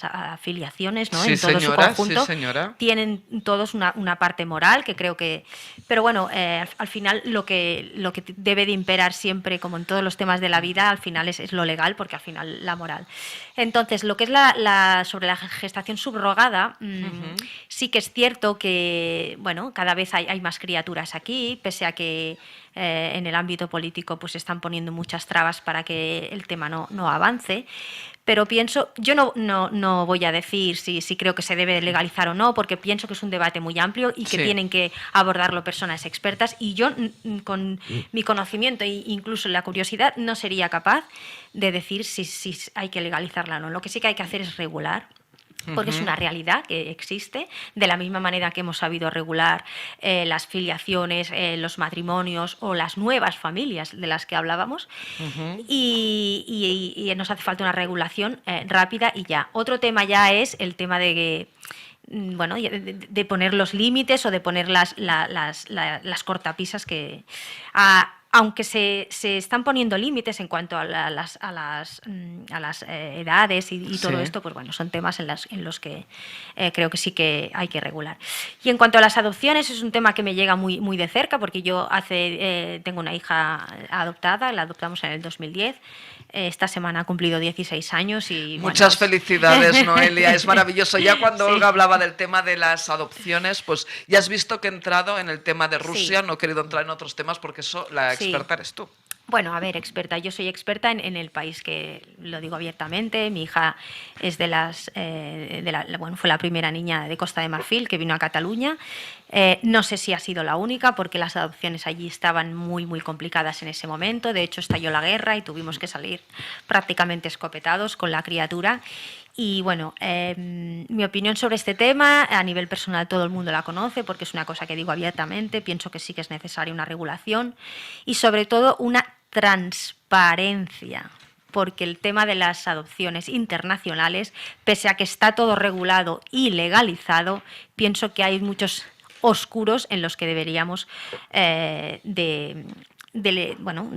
afiliaciones, ¿no? Sí, en todo señora, su conjunto, sí, señora. tienen todos una parte moral que creo que... Pero bueno, al final lo que debe de imperar siempre, como en todos los temas de la vida, al final es lo legal, porque al final la moral. Entonces, lo que es sobre la gestación subrogada, sí que es cierto que, bueno, cada vez hay más criaturas aquí, pese a que en el ámbito político pues están poniendo muchas trabas para que el tema no avance. Pero pienso, yo no voy a decir si creo que se debe legalizar o no, porque pienso que es un debate muy amplio y que tienen que abordarlo personas expertas. Y yo, con mi conocimiento e incluso la curiosidad, no sería capaz de decir si hay que legalizarla o no. Lo que sí que hay que hacer es regular, porque es una realidad que existe, de la misma manera que hemos sabido regular las filiaciones, los matrimonios o las nuevas familias de las que hablábamos, y nos hace falta una regulación rápida y ya. Otro tema ya es el tema de poner los límites o de poner las cortapisas que... aunque se están poniendo límites en cuanto a las edades y todo esto, pues bueno, son temas en los que creo que sí que hay que regular. Y en cuanto a las adopciones, es un tema que me llega muy de cerca, porque yo tengo una hija adoptada, la adoptamos en el 2010. Esta semana ha cumplido 16 años y... Muchas felicidades, Noelia, es maravilloso. Ya cuando Olga hablaba del tema de las adopciones, pues ya has visto que he entrado en el tema de Rusia, no he querido entrar en otros temas porque eso la experta eres tú. Bueno, a ver, experta. Yo soy experta en el país, que lo digo abiertamente. Mi hija es bueno, fue la primera niña de Costa de Marfil que vino a Cataluña. No sé si ha sido la única, porque las adopciones allí estaban muy, muy complicadas en ese momento. De hecho, estalló la guerra y tuvimos que salir prácticamente escopetados con la criatura. Y bueno, mi opinión sobre este tema, a nivel personal todo el mundo la conoce, porque es una cosa que digo abiertamente. Pienso que sí que es necesaria una regulación y sobre todo una transparencia, porque el tema de las adopciones internacionales, pese a que está todo regulado y legalizado, pienso que hay muchos oscuros en los que deberíamos bueno,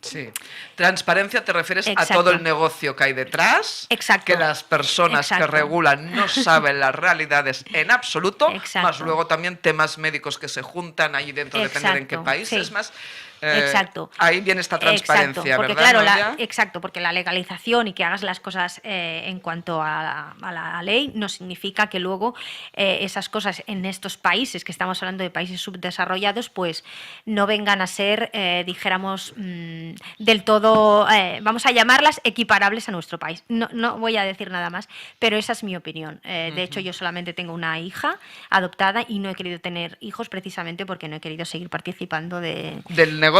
Sí. Transparencia te refieres a Exacto. todo el negocio que hay detrás, Exacto. que las personas que Exacto. regulan no saben las realidades en absoluto, Exacto. más luego también temas médicos que se juntan ahí dentro, depende de en qué Exacto, país. sí. Es más, Exacto. ahí viene esta transparencia, Exacto, porque ¿verdad, claro, Noelia? exacto, porque la legalización y que hagas las cosas en cuanto a la ley no significa que luego esas cosas en estos países, que estamos hablando de países subdesarrollados, pues no vengan a ser, dijéramos, del todo, vamos a llamarlas equiparables a nuestro país. No voy a decir nada más, pero esa es mi opinión. De hecho, yo solamente tengo una hija adoptada y no he querido tener hijos precisamente porque no he querido seguir participando del negocio.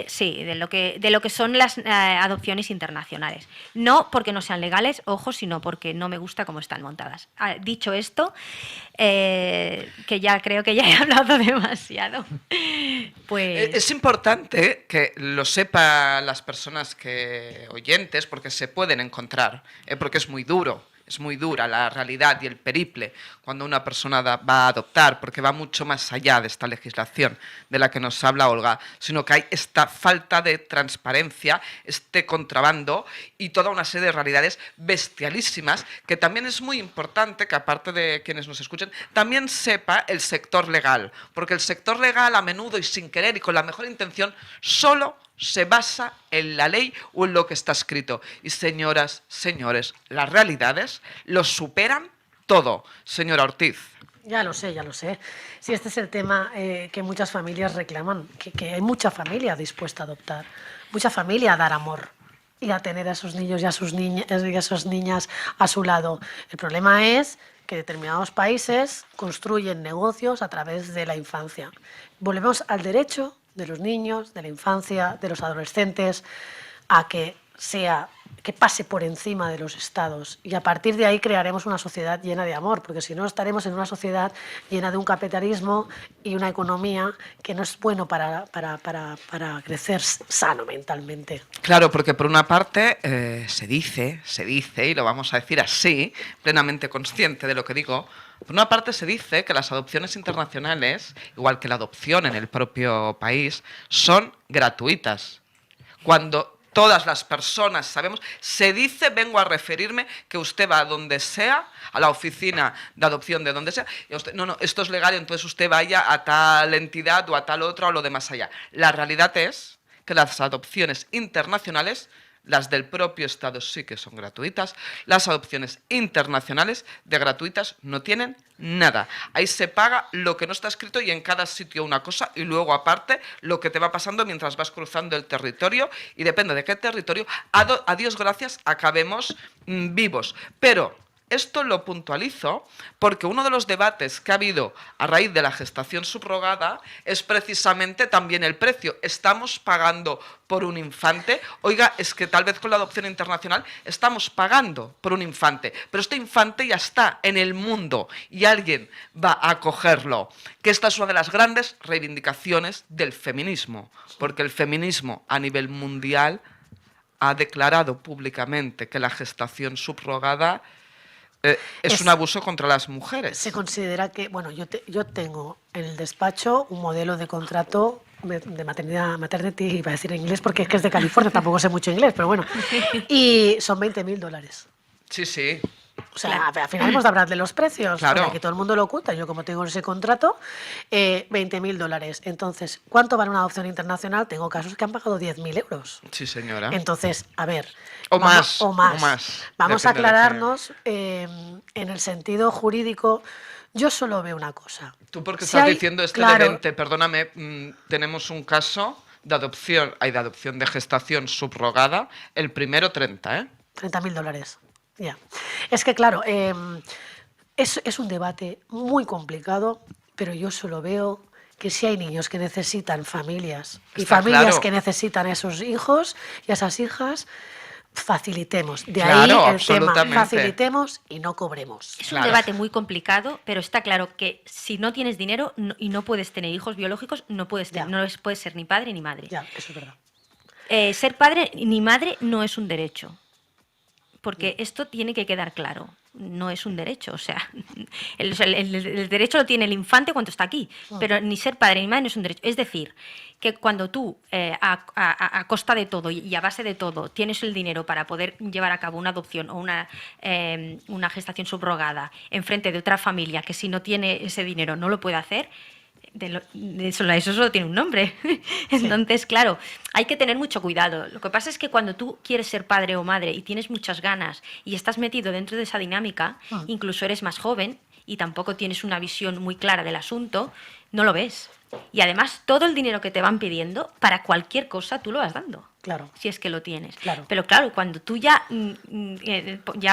Sí, de lo que son las adopciones internacionales. No porque no sean legales, ojo, sino porque no me gusta cómo están montadas. Dicho esto, que ya creo que ya he hablado demasiado, pues... Es importante que lo sepan las personas oyentes, porque se pueden encontrar, porque es muy duro. Es muy dura la realidad y el periple cuando una persona va a adoptar, porque va mucho más allá de esta legislación de la que nos habla Olga, sino que hay esta falta de transparencia, este contrabando y toda una serie de realidades bestialísimas que también es muy importante que, aparte de quienes nos escuchen, también sepa el sector legal, porque el sector legal a menudo y sin querer y con la mejor intención solo se basa en la ley o en lo que está escrito. Y señoras, señores, las realidades lo superan todo. Señora Ortiz. Ya lo sé, ya lo sé. Sí, este es el tema que muchas familias reclaman, que hay mucha familia dispuesta a adoptar, mucha familia a dar amor y a tener a esos niños y a sus niñas a su lado. El problema es que determinados países construyen negocios a través de la infancia. Volvemos al derecho de los niños, de la infancia, de los adolescentes, a que pase por encima de los estados, y a partir de ahí crearemos una sociedad llena de amor, porque si no estaremos en una sociedad llena de un capitalismo y una economía que no es bueno para crecer sano mentalmente. Claro, porque por una parte se dice, y lo vamos a decir así, plenamente consciente de lo que digo, por una parte se dice que las adopciones internacionales, igual que la adopción en el propio país, son gratuitas. Cuando todas las personas sabemos, se dice, vengo a referirme, que usted va a donde sea, a la oficina de adopción de donde sea, y usted, no, esto es legal, entonces usted vaya a tal entidad o a tal otra o lo de más allá. La realidad es que las adopciones internacionales, las del propio Estado sí que son gratuitas, las adopciones internacionales de gratuitas no tienen nada. Ahí se paga lo que no está escrito y en cada sitio una cosa, y luego aparte lo que te va pasando mientras vas cruzando el territorio, y depende de qué territorio, a Dios gracias, acabemos vivos. Pero esto lo puntualizo porque uno de los debates que ha habido a raíz de la gestación subrogada es precisamente también el precio. ¿Estamos pagando por un infante? Oiga, es que tal vez con la adopción internacional estamos pagando por un infante, pero este infante ya está en el mundo y alguien va a acogerlo. Que esta es una de las grandes reivindicaciones del feminismo, porque el feminismo a nivel mundial ha declarado públicamente que la gestación subrogada es un abuso contra las mujeres. Se considera que, bueno, yo tengo en el despacho un modelo de contrato de maternity, iba a decir en inglés porque es que es de California, tampoco sé mucho inglés, pero bueno, y son $20.000. Sí, sí. O sea, al final hemos de hablar de los precios, Claro. para que todo el mundo lo oculta. Yo, como tengo ese contrato, $20.000. Entonces, ¿cuánto vale una adopción internacional? Tengo casos que han pagado 10.000 euros. Sí, señora. Entonces, a ver... O más. Vamos a Depende aclararnos en el sentido jurídico. Yo solo veo una cosa. Tú porque Si estás hay- diciendo claro, de 20, perdóname, tenemos un caso de adopción de gestación subrogada, el primero 30, ¿eh? $30.000. Ya. Es que, claro, es un debate muy complicado, pero yo solo veo que si hay niños que necesitan familias y Está familias claro. que necesitan a esos hijos y a esas hijas, facilitemos. De Claro, ahí el absolutamente. tema, facilitemos y no cobremos. Es Claro. un debate muy complicado, pero está claro que si no tienes dinero y no puedes tener hijos biológicos, no puedes ser ni padre ni madre. Ya, eso es verdad. Ser padre ni madre no es un derecho, porque esto tiene que quedar claro. No es un derecho, o sea, el derecho lo tiene el infante cuando está aquí, pero ni ser padre ni madre no es un derecho. Es decir, que cuando tú, a costa de todo y a base de todo, tienes el dinero para poder llevar a cabo una adopción o una gestación subrogada en frente de otra familia que si no tiene ese dinero no lo puede hacer, eso solo tiene un nombre. Entonces, claro, hay que tener mucho cuidado. Lo que pasa es que cuando tú quieres ser padre o madre y tienes muchas ganas y estás metido dentro de esa dinámica, incluso eres más joven y tampoco tienes una visión muy clara del asunto, no lo ves. Y además, todo el dinero que te van pidiendo, para cualquier cosa, tú lo vas dando. Claro. Si es que lo tienes. Claro. Pero claro, cuando tú ya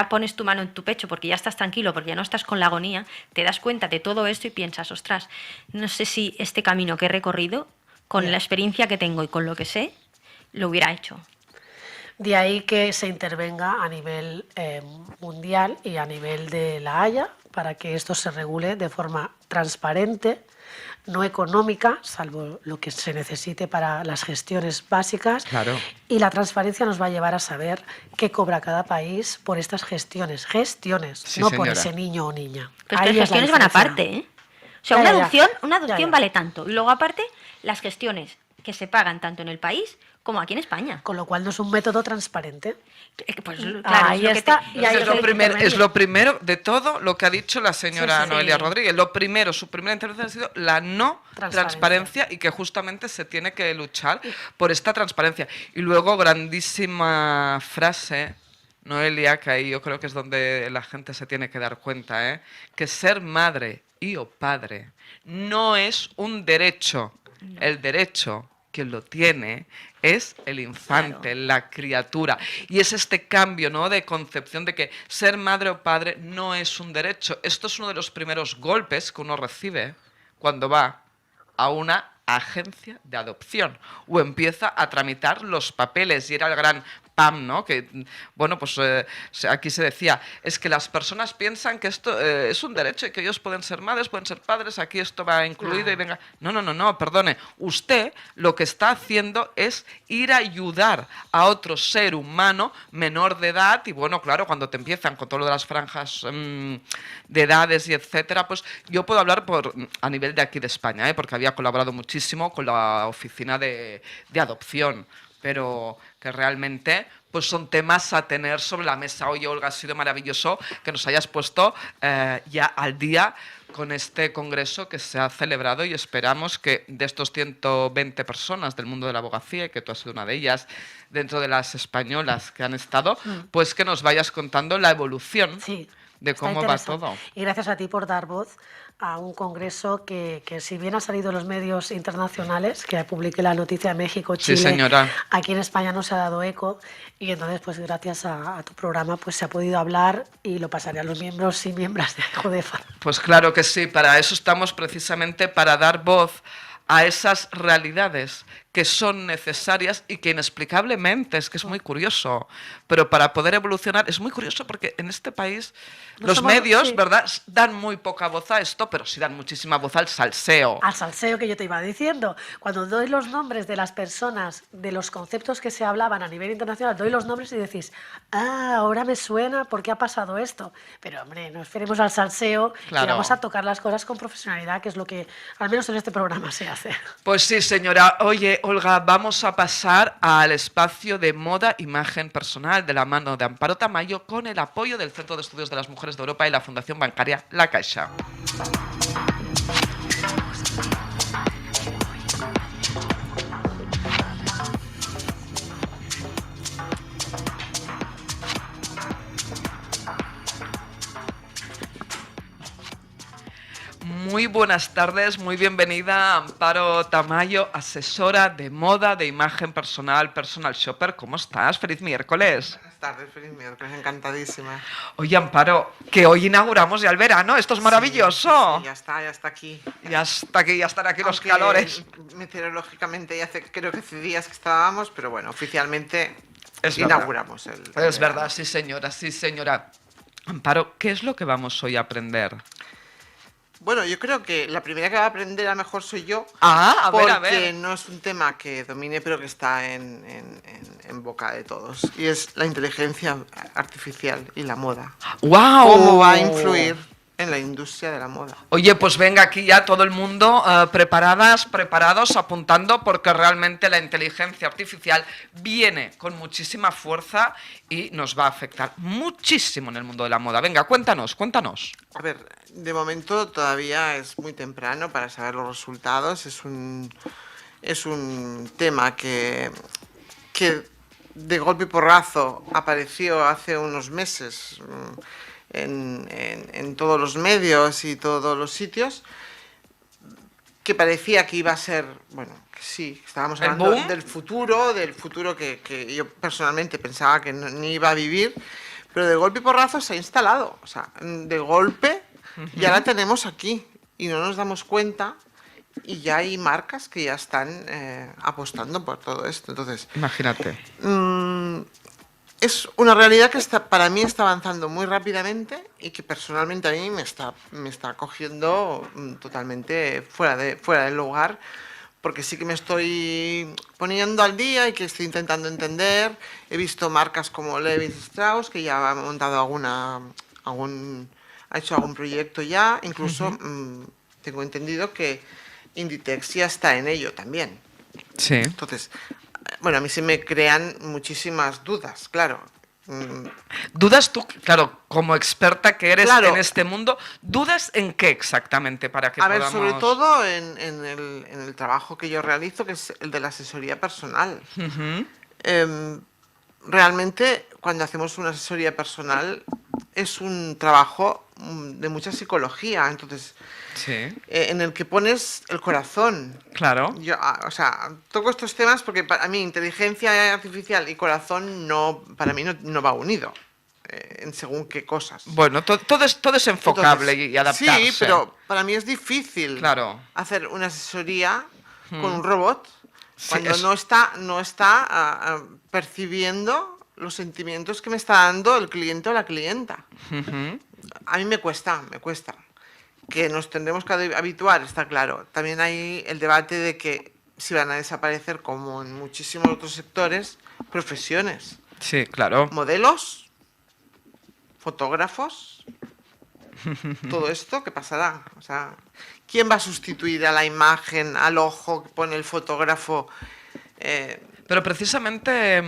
pones tu mano en tu pecho porque ya estás tranquilo, porque ya no estás con la agonía, te das cuenta de todo esto y piensas, ostras, no sé si este camino que he recorrido, con la experiencia que tengo y con lo que sé, lo hubiera hecho. De ahí que se intervenga a nivel mundial y a nivel de La Haya para que esto se regule de forma transparente, no económica, salvo lo que se necesite para las gestiones básicas. Claro. Y la transparencia nos va a llevar a saber qué cobra cada país por estas gestiones. Gestiones, Sí, no por señora. ese niño o niña. Pero es que Ahí las es la gestiones van diferencia. aparte, ¿eh? O sea, Ya, una ya, adopción, ya. una adopción Ya, ya. vale tanto. Y luego aparte, las gestiones que se pagan tanto en el país como aquí en España. Con lo cual no es un método transparente. Pues claro, Ahí es lo que está, te- y ahí Es lo, el es lo primero de todo lo que ha dicho la señora Sí, sí. Noelia Rodríguez. Lo primero, su primera intervención ha sido la no transparencia y que justamente se tiene que luchar por esta transparencia. Y luego, grandísima frase, Noelia, que ahí yo creo que es donde la gente se tiene que dar cuenta, ¿eh? Que ser madre y o padre no es un derecho. El derecho, quien lo tiene, es el infante, Claro. la criatura. Y es este cambio, ¿no?, de concepción de que ser madre o padre no es un derecho. Esto es uno de los primeros golpes que uno recibe cuando va a una agencia de adopción o empieza a tramitar los papeles. Y era el gran PAM, ¿no? Que, bueno, pues aquí se decía, es que las personas piensan que esto es un derecho y que ellos pueden ser madres, pueden ser padres, aquí esto va incluido y venga. No, perdone. Usted lo que está haciendo es ir a ayudar a otro ser humano menor de edad y, bueno, claro, cuando te empiezan con todo lo de las franjas de edades y etcétera, pues yo puedo hablar a nivel de aquí de España, porque había colaborado muchísimo con la oficina de adopción, pero que realmente pues son temas a tener sobre la mesa. Oye, Olga, ha sido maravilloso que nos hayas puesto ya al día con este congreso que se ha celebrado y esperamos que de estos 120 personas del mundo de la abogacía, y que tú has sido una de ellas, dentro de las españolas que han estado, pues que nos vayas contando la evolución de está cómo va interesante. todo. Y gracias a ti por dar voz a un congreso que si bien ha salido en los medios internacionales, que publiqué la noticia de México, Chile, Sí, señora. aquí en España no se ha dado eco y entonces pues gracias a tu programa pues se ha podido hablar y lo pasaré a los miembros y miembros de Judefa. Pues claro que sí, para eso estamos precisamente, para dar voz a esas realidades que son necesarias y que inexplicablemente, es que es muy curioso, pero para poder evolucionar es muy curioso porque en este país No los somos- medios, sí. ¿verdad?, dan muy poca voz a esto, pero sí dan muchísima voz al salseo. Al salseo que yo te iba diciendo. Cuando doy los nombres de las personas, de los conceptos que se hablaban a nivel internacional, doy los nombres y decís, ahora me suena, ¿por qué ha pasado esto? Pero, hombre, no esperemos al salseo Claro. y vamos a tocar las cosas con profesionalidad, que es lo que, al menos en este programa, se hace. Pues sí, señora. Oye, Olga, vamos a pasar al espacio de moda, imagen personal de la mano de Amparo Tamayo con el apoyo del Centro de Estudios de las Mujeres de Europa y la Fundación Bancaria La Caixa. Muy Muy buenas tardes, muy bienvenida Amparo Tamayo, asesora de moda, de imagen personal, personal shopper. ¿Cómo estás? Feliz miércoles. Buenas tardes, feliz miércoles, encantadísima. Oye, Amparo, que hoy inauguramos ya el verano, esto es maravilloso. Sí, ya está aquí. Ya está aquí, ya están aquí los Aunque calores. meteorológicamente ya hace, creo que hace días que estábamos, pero bueno, oficialmente Es inauguramos el Es verano. verdad, sí señora, sí señora. Amparo, ¿qué es lo que vamos hoy a aprender? Bueno, yo creo que la primera que va a aprender a lo mejor soy yo. Ah, a ver, a Porque ver. no es un tema que domine, pero que está en boca de todos. Y es la inteligencia artificial y la moda. ¡Wow! ¿Cómo va a influir en la industria de la moda? Oye, pues venga aquí ya todo el mundo preparadas, preparados, apuntando, porque realmente la inteligencia artificial viene con muchísima fuerza y nos va a afectar muchísimo en el mundo de la moda. Venga, cuéntanos. A ver, de momento todavía es muy temprano para saber los resultados. Es un tema que de golpe y porrazo apareció hace unos meses en todos los medios y todos los sitios, que parecía que iba a ser, bueno, que sí, estábamos ¿El hablando boom? del futuro que yo personalmente pensaba que ni iba a vivir, pero de golpe y porrazo se ha instalado, o sea, de golpe ya la tenemos aquí y no nos damos cuenta, y ya hay marcas que ya están apostando por todo esto. Entonces, Imagínate. es una realidad que para mí está avanzando muy rápidamente y que personalmente a mí me está cogiendo totalmente fuera del lugar, porque sí que me estoy poniendo al día y que estoy intentando entender. He visto marcas como Levi Strauss, que ya ha montado ha hecho algún proyecto ya, incluso tengo entendido que Inditex ya está en ello también. Sí. Entonces, bueno, a mí se me crean muchísimas dudas, claro. ¿Dudas tú, claro, como experta que eres Claro. en este mundo, dudas en qué exactamente para que A ver, podamos... sobre todo en el trabajo que yo realizo, que es el de la asesoría personal. Ujú. Realmente, cuando hacemos una asesoría personal, es un trabajo de mucha psicología, entonces, Sí, en el que pones el corazón. claro. Yo, o sea, toco estos temas porque para mí inteligencia artificial y corazón para mí no va unido, en según qué cosas. Bueno, todo es enfocable Entonces, y adaptarse. Sí, pero para mí es difícil Claro. hacer una asesoría con un robot Sí, cuando es- no está percibiendo los sentimientos que me está dando el cliente o la clienta. Ujú. A mí me cuesta. Que nos tendremos que habituar, está claro. También hay el debate de que si van a desaparecer, como en muchísimos otros sectores, profesiones. Sí, claro. Modelos, fotógrafos, todo esto, ¿qué pasará? O sea, ¿quién va a sustituir a la imagen, al ojo que pone el fotógrafo? Pero precisamente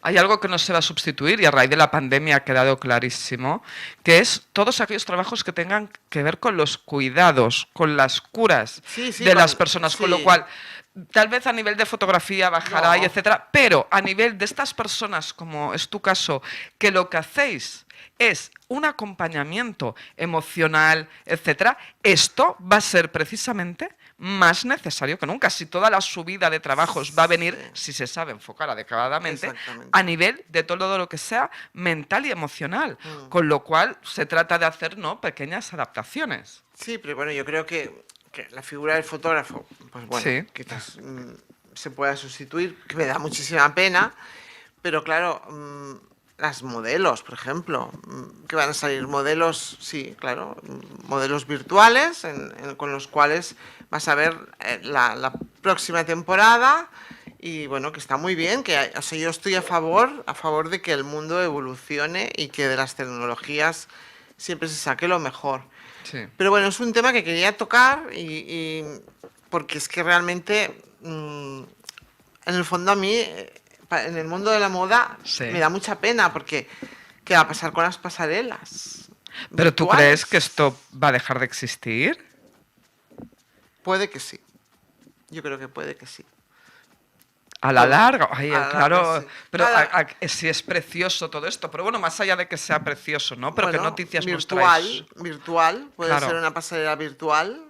hay algo que no se va a sustituir y a raíz de la pandemia ha quedado clarísimo, que es todos aquellos trabajos que tengan que ver con los cuidados, con las curas Sí, de las personas, con lo sí. cual tal vez a nivel de fotografía bajará No. y etcétera, pero a nivel de estas personas, como es tu caso, que lo que hacéis es un acompañamiento emocional, etcétera, esto va a ser precisamente más necesario que nunca. Si toda la subida de trabajos va a venir, si se sabe enfocar adecuadamente, Exactamente. a nivel de todo lo que sea mental y emocional. Con lo cual se trata de hacer, ¿no?, pequeñas adaptaciones. Sí, pero bueno, yo creo que la figura del fotógrafo, pues bueno, Sí. quizás se pueda sustituir, que me da muchísima pena, pero claro, las modelos, por ejemplo, que van a salir modelos, sí, claro, modelos virtuales con los cuales vas a ver la próxima temporada. Y bueno, que está muy bien, o sea, yo estoy a favor de que el mundo evolucione y que de las tecnologías siempre se saque lo mejor. Sí. Pero bueno, es un tema que quería tocar porque es que realmente, en el fondo a mí, en el mundo de la moda, Sí. me da mucha pena porque ¿qué va a pasar con las pasarelas? ¿Pero tú virtuales? crees que esto va a dejar de existir? Puede que sí. Yo creo que puede que sí. A la larga, ay, A la claro, larga, sí. pero Cada- sí es precioso todo esto, pero bueno, más allá de que sea precioso, ¿no? Pero Bueno, ¿qué noticias nos traes? virtual, puede Claro. ser una pasarela virtual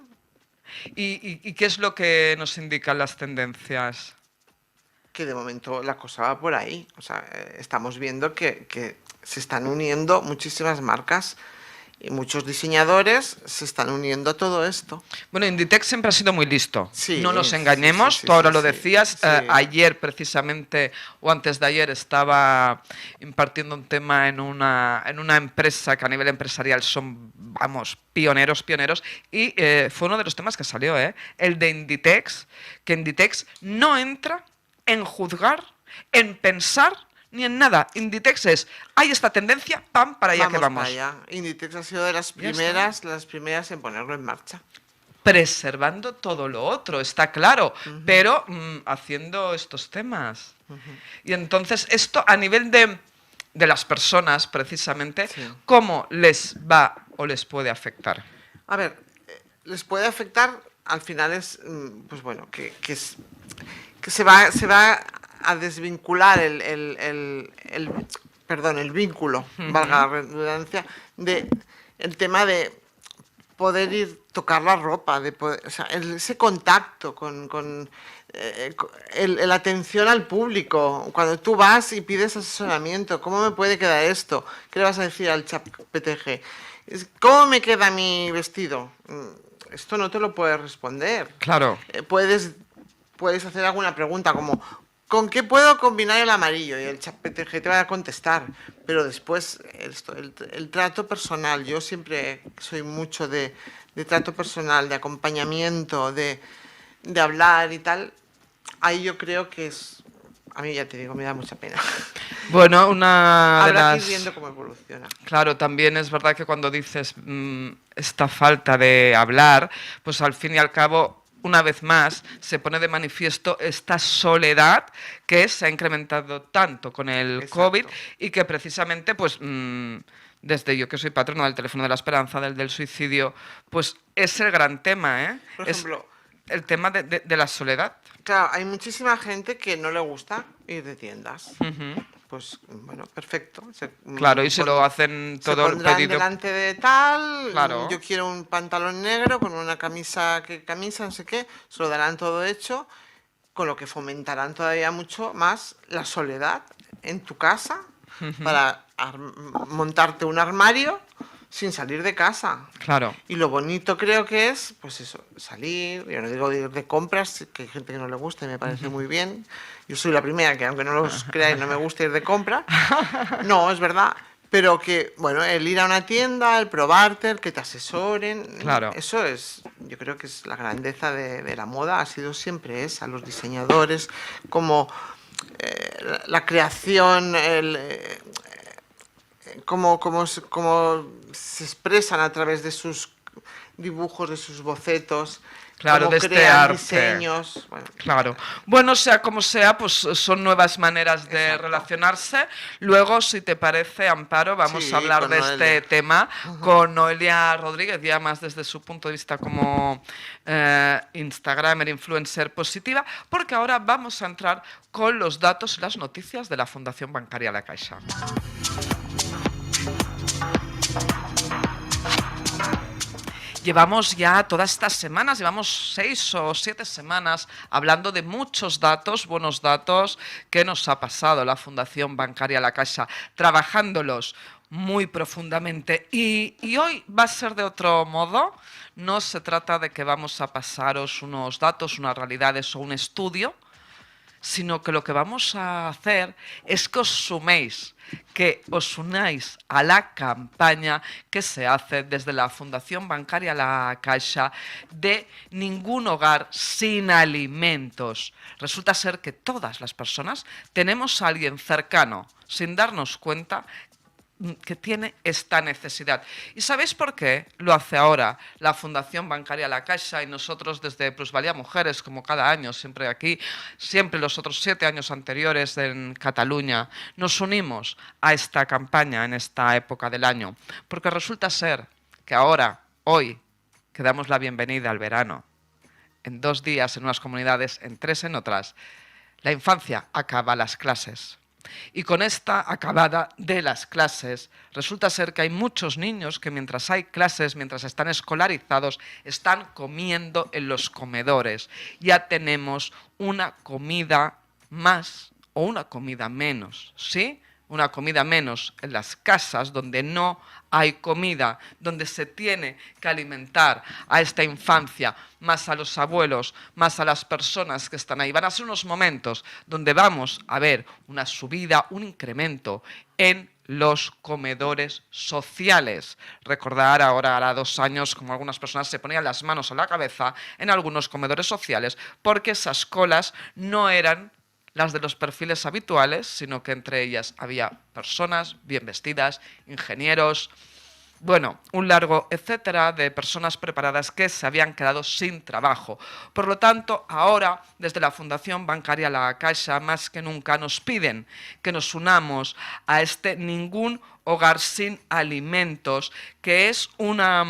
¿Y qué es lo que nos indican las tendencias? Que de momento la cosa va por ahí. O sea, estamos viendo que se están uniendo muchísimas marcas y muchos diseñadores se están uniendo a todo esto. Bueno, Inditex siempre ha sido muy listo. Sí, No nos sí, engañemos, sí, tú ahora sí, lo sí, decías. sí. Ayer, precisamente, o antes de ayer, estaba impartiendo un tema en una empresa que a nivel empresarial son, vamos, pioneros. Y fue uno de los temas que salió, el de Inditex, que Inditex no entra en juzgar, en pensar ni en nada. Inditex es, hay esta tendencia, pam, para allá que Vamos vamos. para allá. Inditex ha sido de las Ya está. primeras en ponerlo en marcha. Preservando todo lo otro, está claro, pero haciendo estos temas. Y entonces esto a nivel de las personas, precisamente, Sí. ¿cómo les va o les puede afectar? A ver, les puede afectar, al final es, pues bueno, que se va a desvincular perdón, el vínculo, valga la redundancia, de el tema de poder ir tocar la ropa, de poder, o sea, ese contacto con el atención al público. Cuando tú vas y pides asesoramiento, ¿cómo me puede quedar esto? ¿Qué le vas a decir al chat PTG? ¿Cómo me queda mi vestido? Esto no te lo puedes responder. Claro. Puedes hacer alguna pregunta como ¿con qué puedo combinar el amarillo? Y el chat PTG te va a contestar. Pero después, el trato personal. Yo siempre soy mucho de trato personal, de acompañamiento, de hablar y tal. Ahí yo creo que es... A mí ya te digo, me da mucha pena. Bueno, una de Habrá que ir las... viendo cómo evoluciona. Claro, también es verdad que cuando dices esta falta de hablar, pues al fin y al cabo, una vez más, se pone de manifiesto esta soledad que se ha incrementado tanto con el Exacto. COVID y que precisamente, pues, desde yo que soy patrona del teléfono de la esperanza, del suicidio, pues es el gran tema, ¿eh? Por Es ejemplo, el tema de la soledad. claro, hay muchísima gente que no le gusta ir de tiendas. Ujú. Pues bueno, perfecto. Claro, y se lo hacen todo se el pondrán pedido. delante de tal, Claro. yo quiero un pantalón negro con una camisa, no sé qué, se lo darán todo hecho, con lo que fomentarán todavía mucho más la soledad en tu casa para montarte un armario sin salir de casa. Claro. Y lo bonito creo que es, pues eso, salir, yo no digo ir de compras, que hay gente que no le gusta y me parece muy bien. Yo soy la primera que, aunque no los creáis, no me gusta ir de compra. No, es verdad. Pero que, bueno, el ir a una tienda, el probarte, el que te asesoren, Claro. eso es, yo creo que es la grandeza de la moda, ha sido siempre esa, los diseñadores, como la creación, cómo se expresan a través de sus dibujos, de sus bocetos, Claro, cómo de este crean arte. diseños. Bueno, Claro. Bueno, sea como sea, pues son nuevas maneras de Exacto. relacionarse. Luego, si te parece, Amparo, vamos Sí, a hablar con de Noelia. este tema con Noelia Rodríguez, ya más desde su punto de vista como Instagramer, influencer positiva, porque ahora vamos a entrar con los datos y las noticias de la Fundación Bancaria La Caixa. Llevamos ya todas estas semanas, llevamos 6 o 7 semanas hablando de muchos datos, buenos datos que nos ha pasado la Fundación Bancaria La Caixa, trabajándolos muy profundamente. Y hoy va a ser de otro modo. No se trata de que vamos a pasaros unos datos, unas realidades o un estudio, sino que lo que vamos a hacer es que os suméis, que os unáis a la campaña que se hace desde la Fundación Bancaria La Caixa de ningún hogar sin alimentos. Resulta ser que todas las personas tenemos a alguien cercano, sin darnos cuenta, que tiene esta necesidad. ¿Y sabéis por qué lo hace ahora la Fundación Bancaria La Caixa y nosotros desde Plusvalía Mujeres, como cada año, siempre aquí, siempre los otros 7 años anteriores en Cataluña, nos unimos a esta campaña en esta época del año? Porque resulta ser que ahora, hoy, que damos la bienvenida al verano, en 2 días en unas comunidades, en 3 en otras, la infancia acaba las clases. Y con esta acabada de las clases, resulta ser que hay muchos niños que mientras hay clases, mientras están escolarizados, están comiendo en los comedores. Ya tenemos una comida más o una comida menos, ¿sí? Una comida menos en las casas donde no hay comida, donde se tiene que alimentar a esta infancia, más a los abuelos, más a las personas que están ahí. Van a ser unos momentos donde vamos a ver una subida, un incremento en los comedores sociales. Recordar ahora, hará 2 años, como algunas personas se ponían las manos a la cabeza en algunos comedores sociales, porque esas colas no eran las de los perfiles habituales, sino que entre ellas había personas bien vestidas, ingenieros, bueno, un largo etcétera de personas preparadas que se habían quedado sin trabajo. Por lo tanto, ahora, desde la Fundación Bancaria La Caixa, más que nunca nos piden que nos unamos a este Ningún Hogar Sin Alimentos, que es una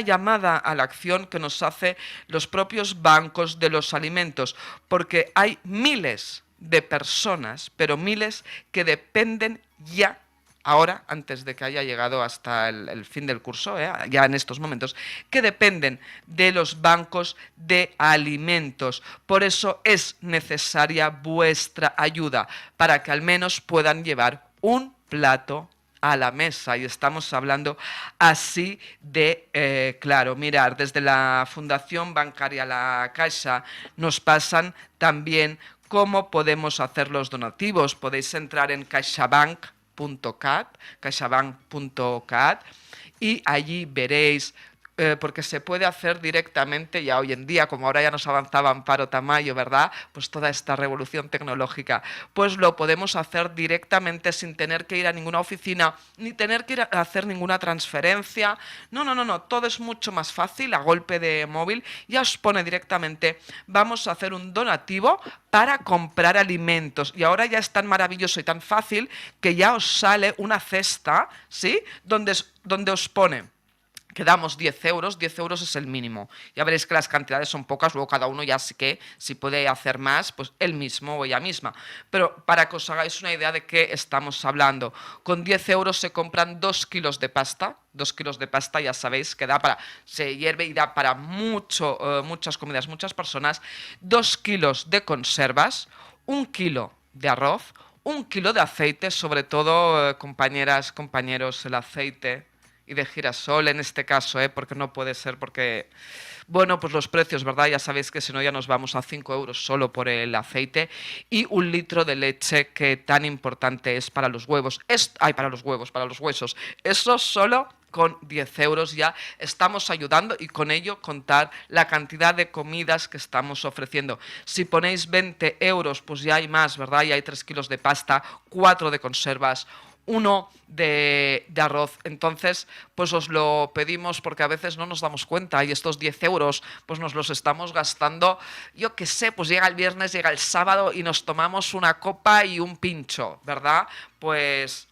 llamada a la acción que nos hace los propios bancos de los alimentos, porque hay miles de personas, pero miles que dependen ya ahora, antes de que haya llegado hasta el fin del curso, ya en estos momentos, que dependen de los bancos de alimentos. Por eso es necesaria vuestra ayuda, para que al menos puedan llevar un plato a la mesa. Y estamos hablando así de claro. Mirar, desde la Fundación Bancaria La Caixa nos pasan también cómo podemos hacer los donativos. Podéis entrar en caixabank.cat y allí veréis, porque se puede hacer directamente ya hoy en día, como ahora ya nos avanzaba Amparo Tamayo, ¿verdad? Pues toda esta revolución tecnológica, pues lo podemos hacer directamente sin tener que ir a ninguna oficina, ni tener que ir a hacer ninguna transferencia. No, todo es mucho más fácil, a golpe de móvil, ya os pone directamente, vamos a hacer un donativo para comprar alimentos. Y ahora ya es tan maravilloso y tan fácil que ya os sale una cesta, ¿sí? Donde os pone que damos 10 euros, 10 euros es el mínimo. Ya veréis que las cantidades son pocas, luego cada uno ya sí que, si puede hacer más, pues él mismo o ella misma. Pero para que os hagáis una idea de qué estamos hablando, con 10 euros se compran 2 kilos de pasta. 2 kilos de pasta, ya sabéis que da para, se hierve y da para muchas comidas, muchas personas. 2 kilos de conservas, 1 kilo de arroz, 1 kilo de aceite, sobre todo, compañeras, compañeros, el aceite y de girasol en este caso, porque no puede ser porque, bueno, pues los precios, ¿verdad? Ya sabéis que si no ya nos vamos a 5 euros solo por el aceite, y 1 litro de leche, que tan importante es para los huevos. Para los huevos, para los huesos. Eso solo con 10 euros ya estamos ayudando, y con ello contar la cantidad de comidas que estamos ofreciendo. Si ponéis 20 euros, pues ya hay más, ¿verdad? Ya hay 3 kilos de pasta, 4 de conservas, 1 de arroz. Entonces, pues os lo pedimos porque a veces no nos damos cuenta, y estos 10 euros pues nos los estamos gastando, yo qué sé, pues llega el viernes, llega el sábado y nos tomamos una copa y un pincho, ¿verdad? Pues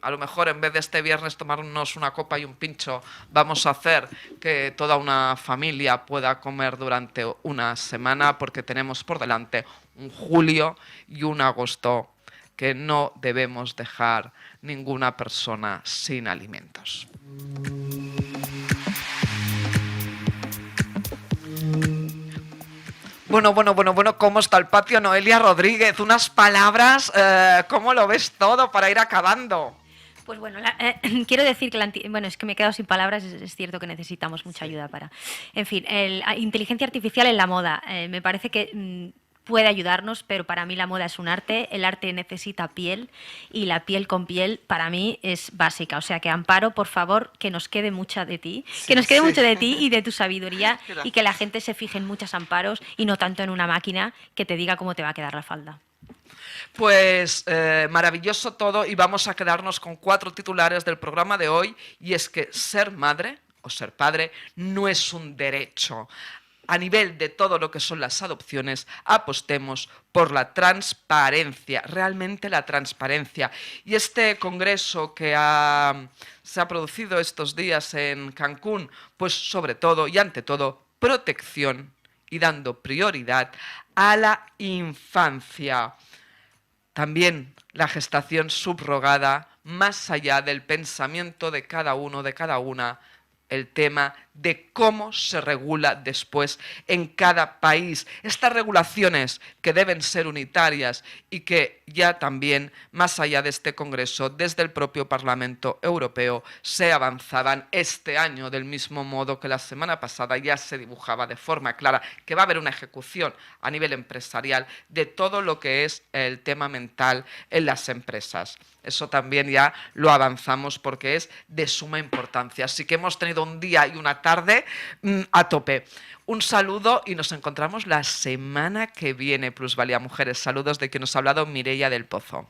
a lo mejor en vez de este viernes tomarnos una copa y un pincho, vamos a hacer que toda una familia pueda comer durante una semana, porque tenemos por delante un julio y un agosto que no debemos dejar ninguna persona sin alimentos. Bueno, ¿cómo está el patio, Noelia Rodríguez? Unas palabras, ¿cómo lo ves todo para ir acabando? Pues bueno, quiero decir que bueno, es que me he quedado sin palabras, es cierto que necesitamos mucha ayuda para... En fin, inteligencia artificial en la moda, me parece que puede ayudarnos, pero para mí la moda es un arte, el arte necesita piel, y la piel con piel para mí es básica. O sea que, Amparo, por favor, que nos quede mucha de ti, que nos quede mucho de ti y de tu sabiduría, y que la gente se fije en muchos amparos y no tanto en una máquina que te diga cómo te va a quedar la falda. Pues maravilloso todo, y vamos a quedarnos con 4 titulares del programa de hoy, y es que ser madre o ser padre no es un derecho. A nivel de todo lo que son las adopciones, apostemos por la transparencia, realmente la transparencia. Y este congreso que se ha producido estos días en Cancún, pues sobre todo y ante todo, protección y dando prioridad a la infancia. También la gestación subrogada, más allá del pensamiento de cada uno, de cada una, el tema de cómo se regula después en cada país. Estas regulaciones que deben ser unitarias y que ya también, más allá de este Congreso, desde el propio Parlamento Europeo, se avanzaban este año, del mismo modo que la semana pasada ya se dibujaba de forma clara que va a haber una ejecución a nivel empresarial de todo lo que es el tema mental en las empresas. Eso también ya lo avanzamos porque es de suma importancia. Así que hemos tenido un día y una tarde a tope. Un saludo y nos encontramos la semana que viene, Plusvalía Mujeres. Saludos de quien nos ha hablado, Mireia del Pozo.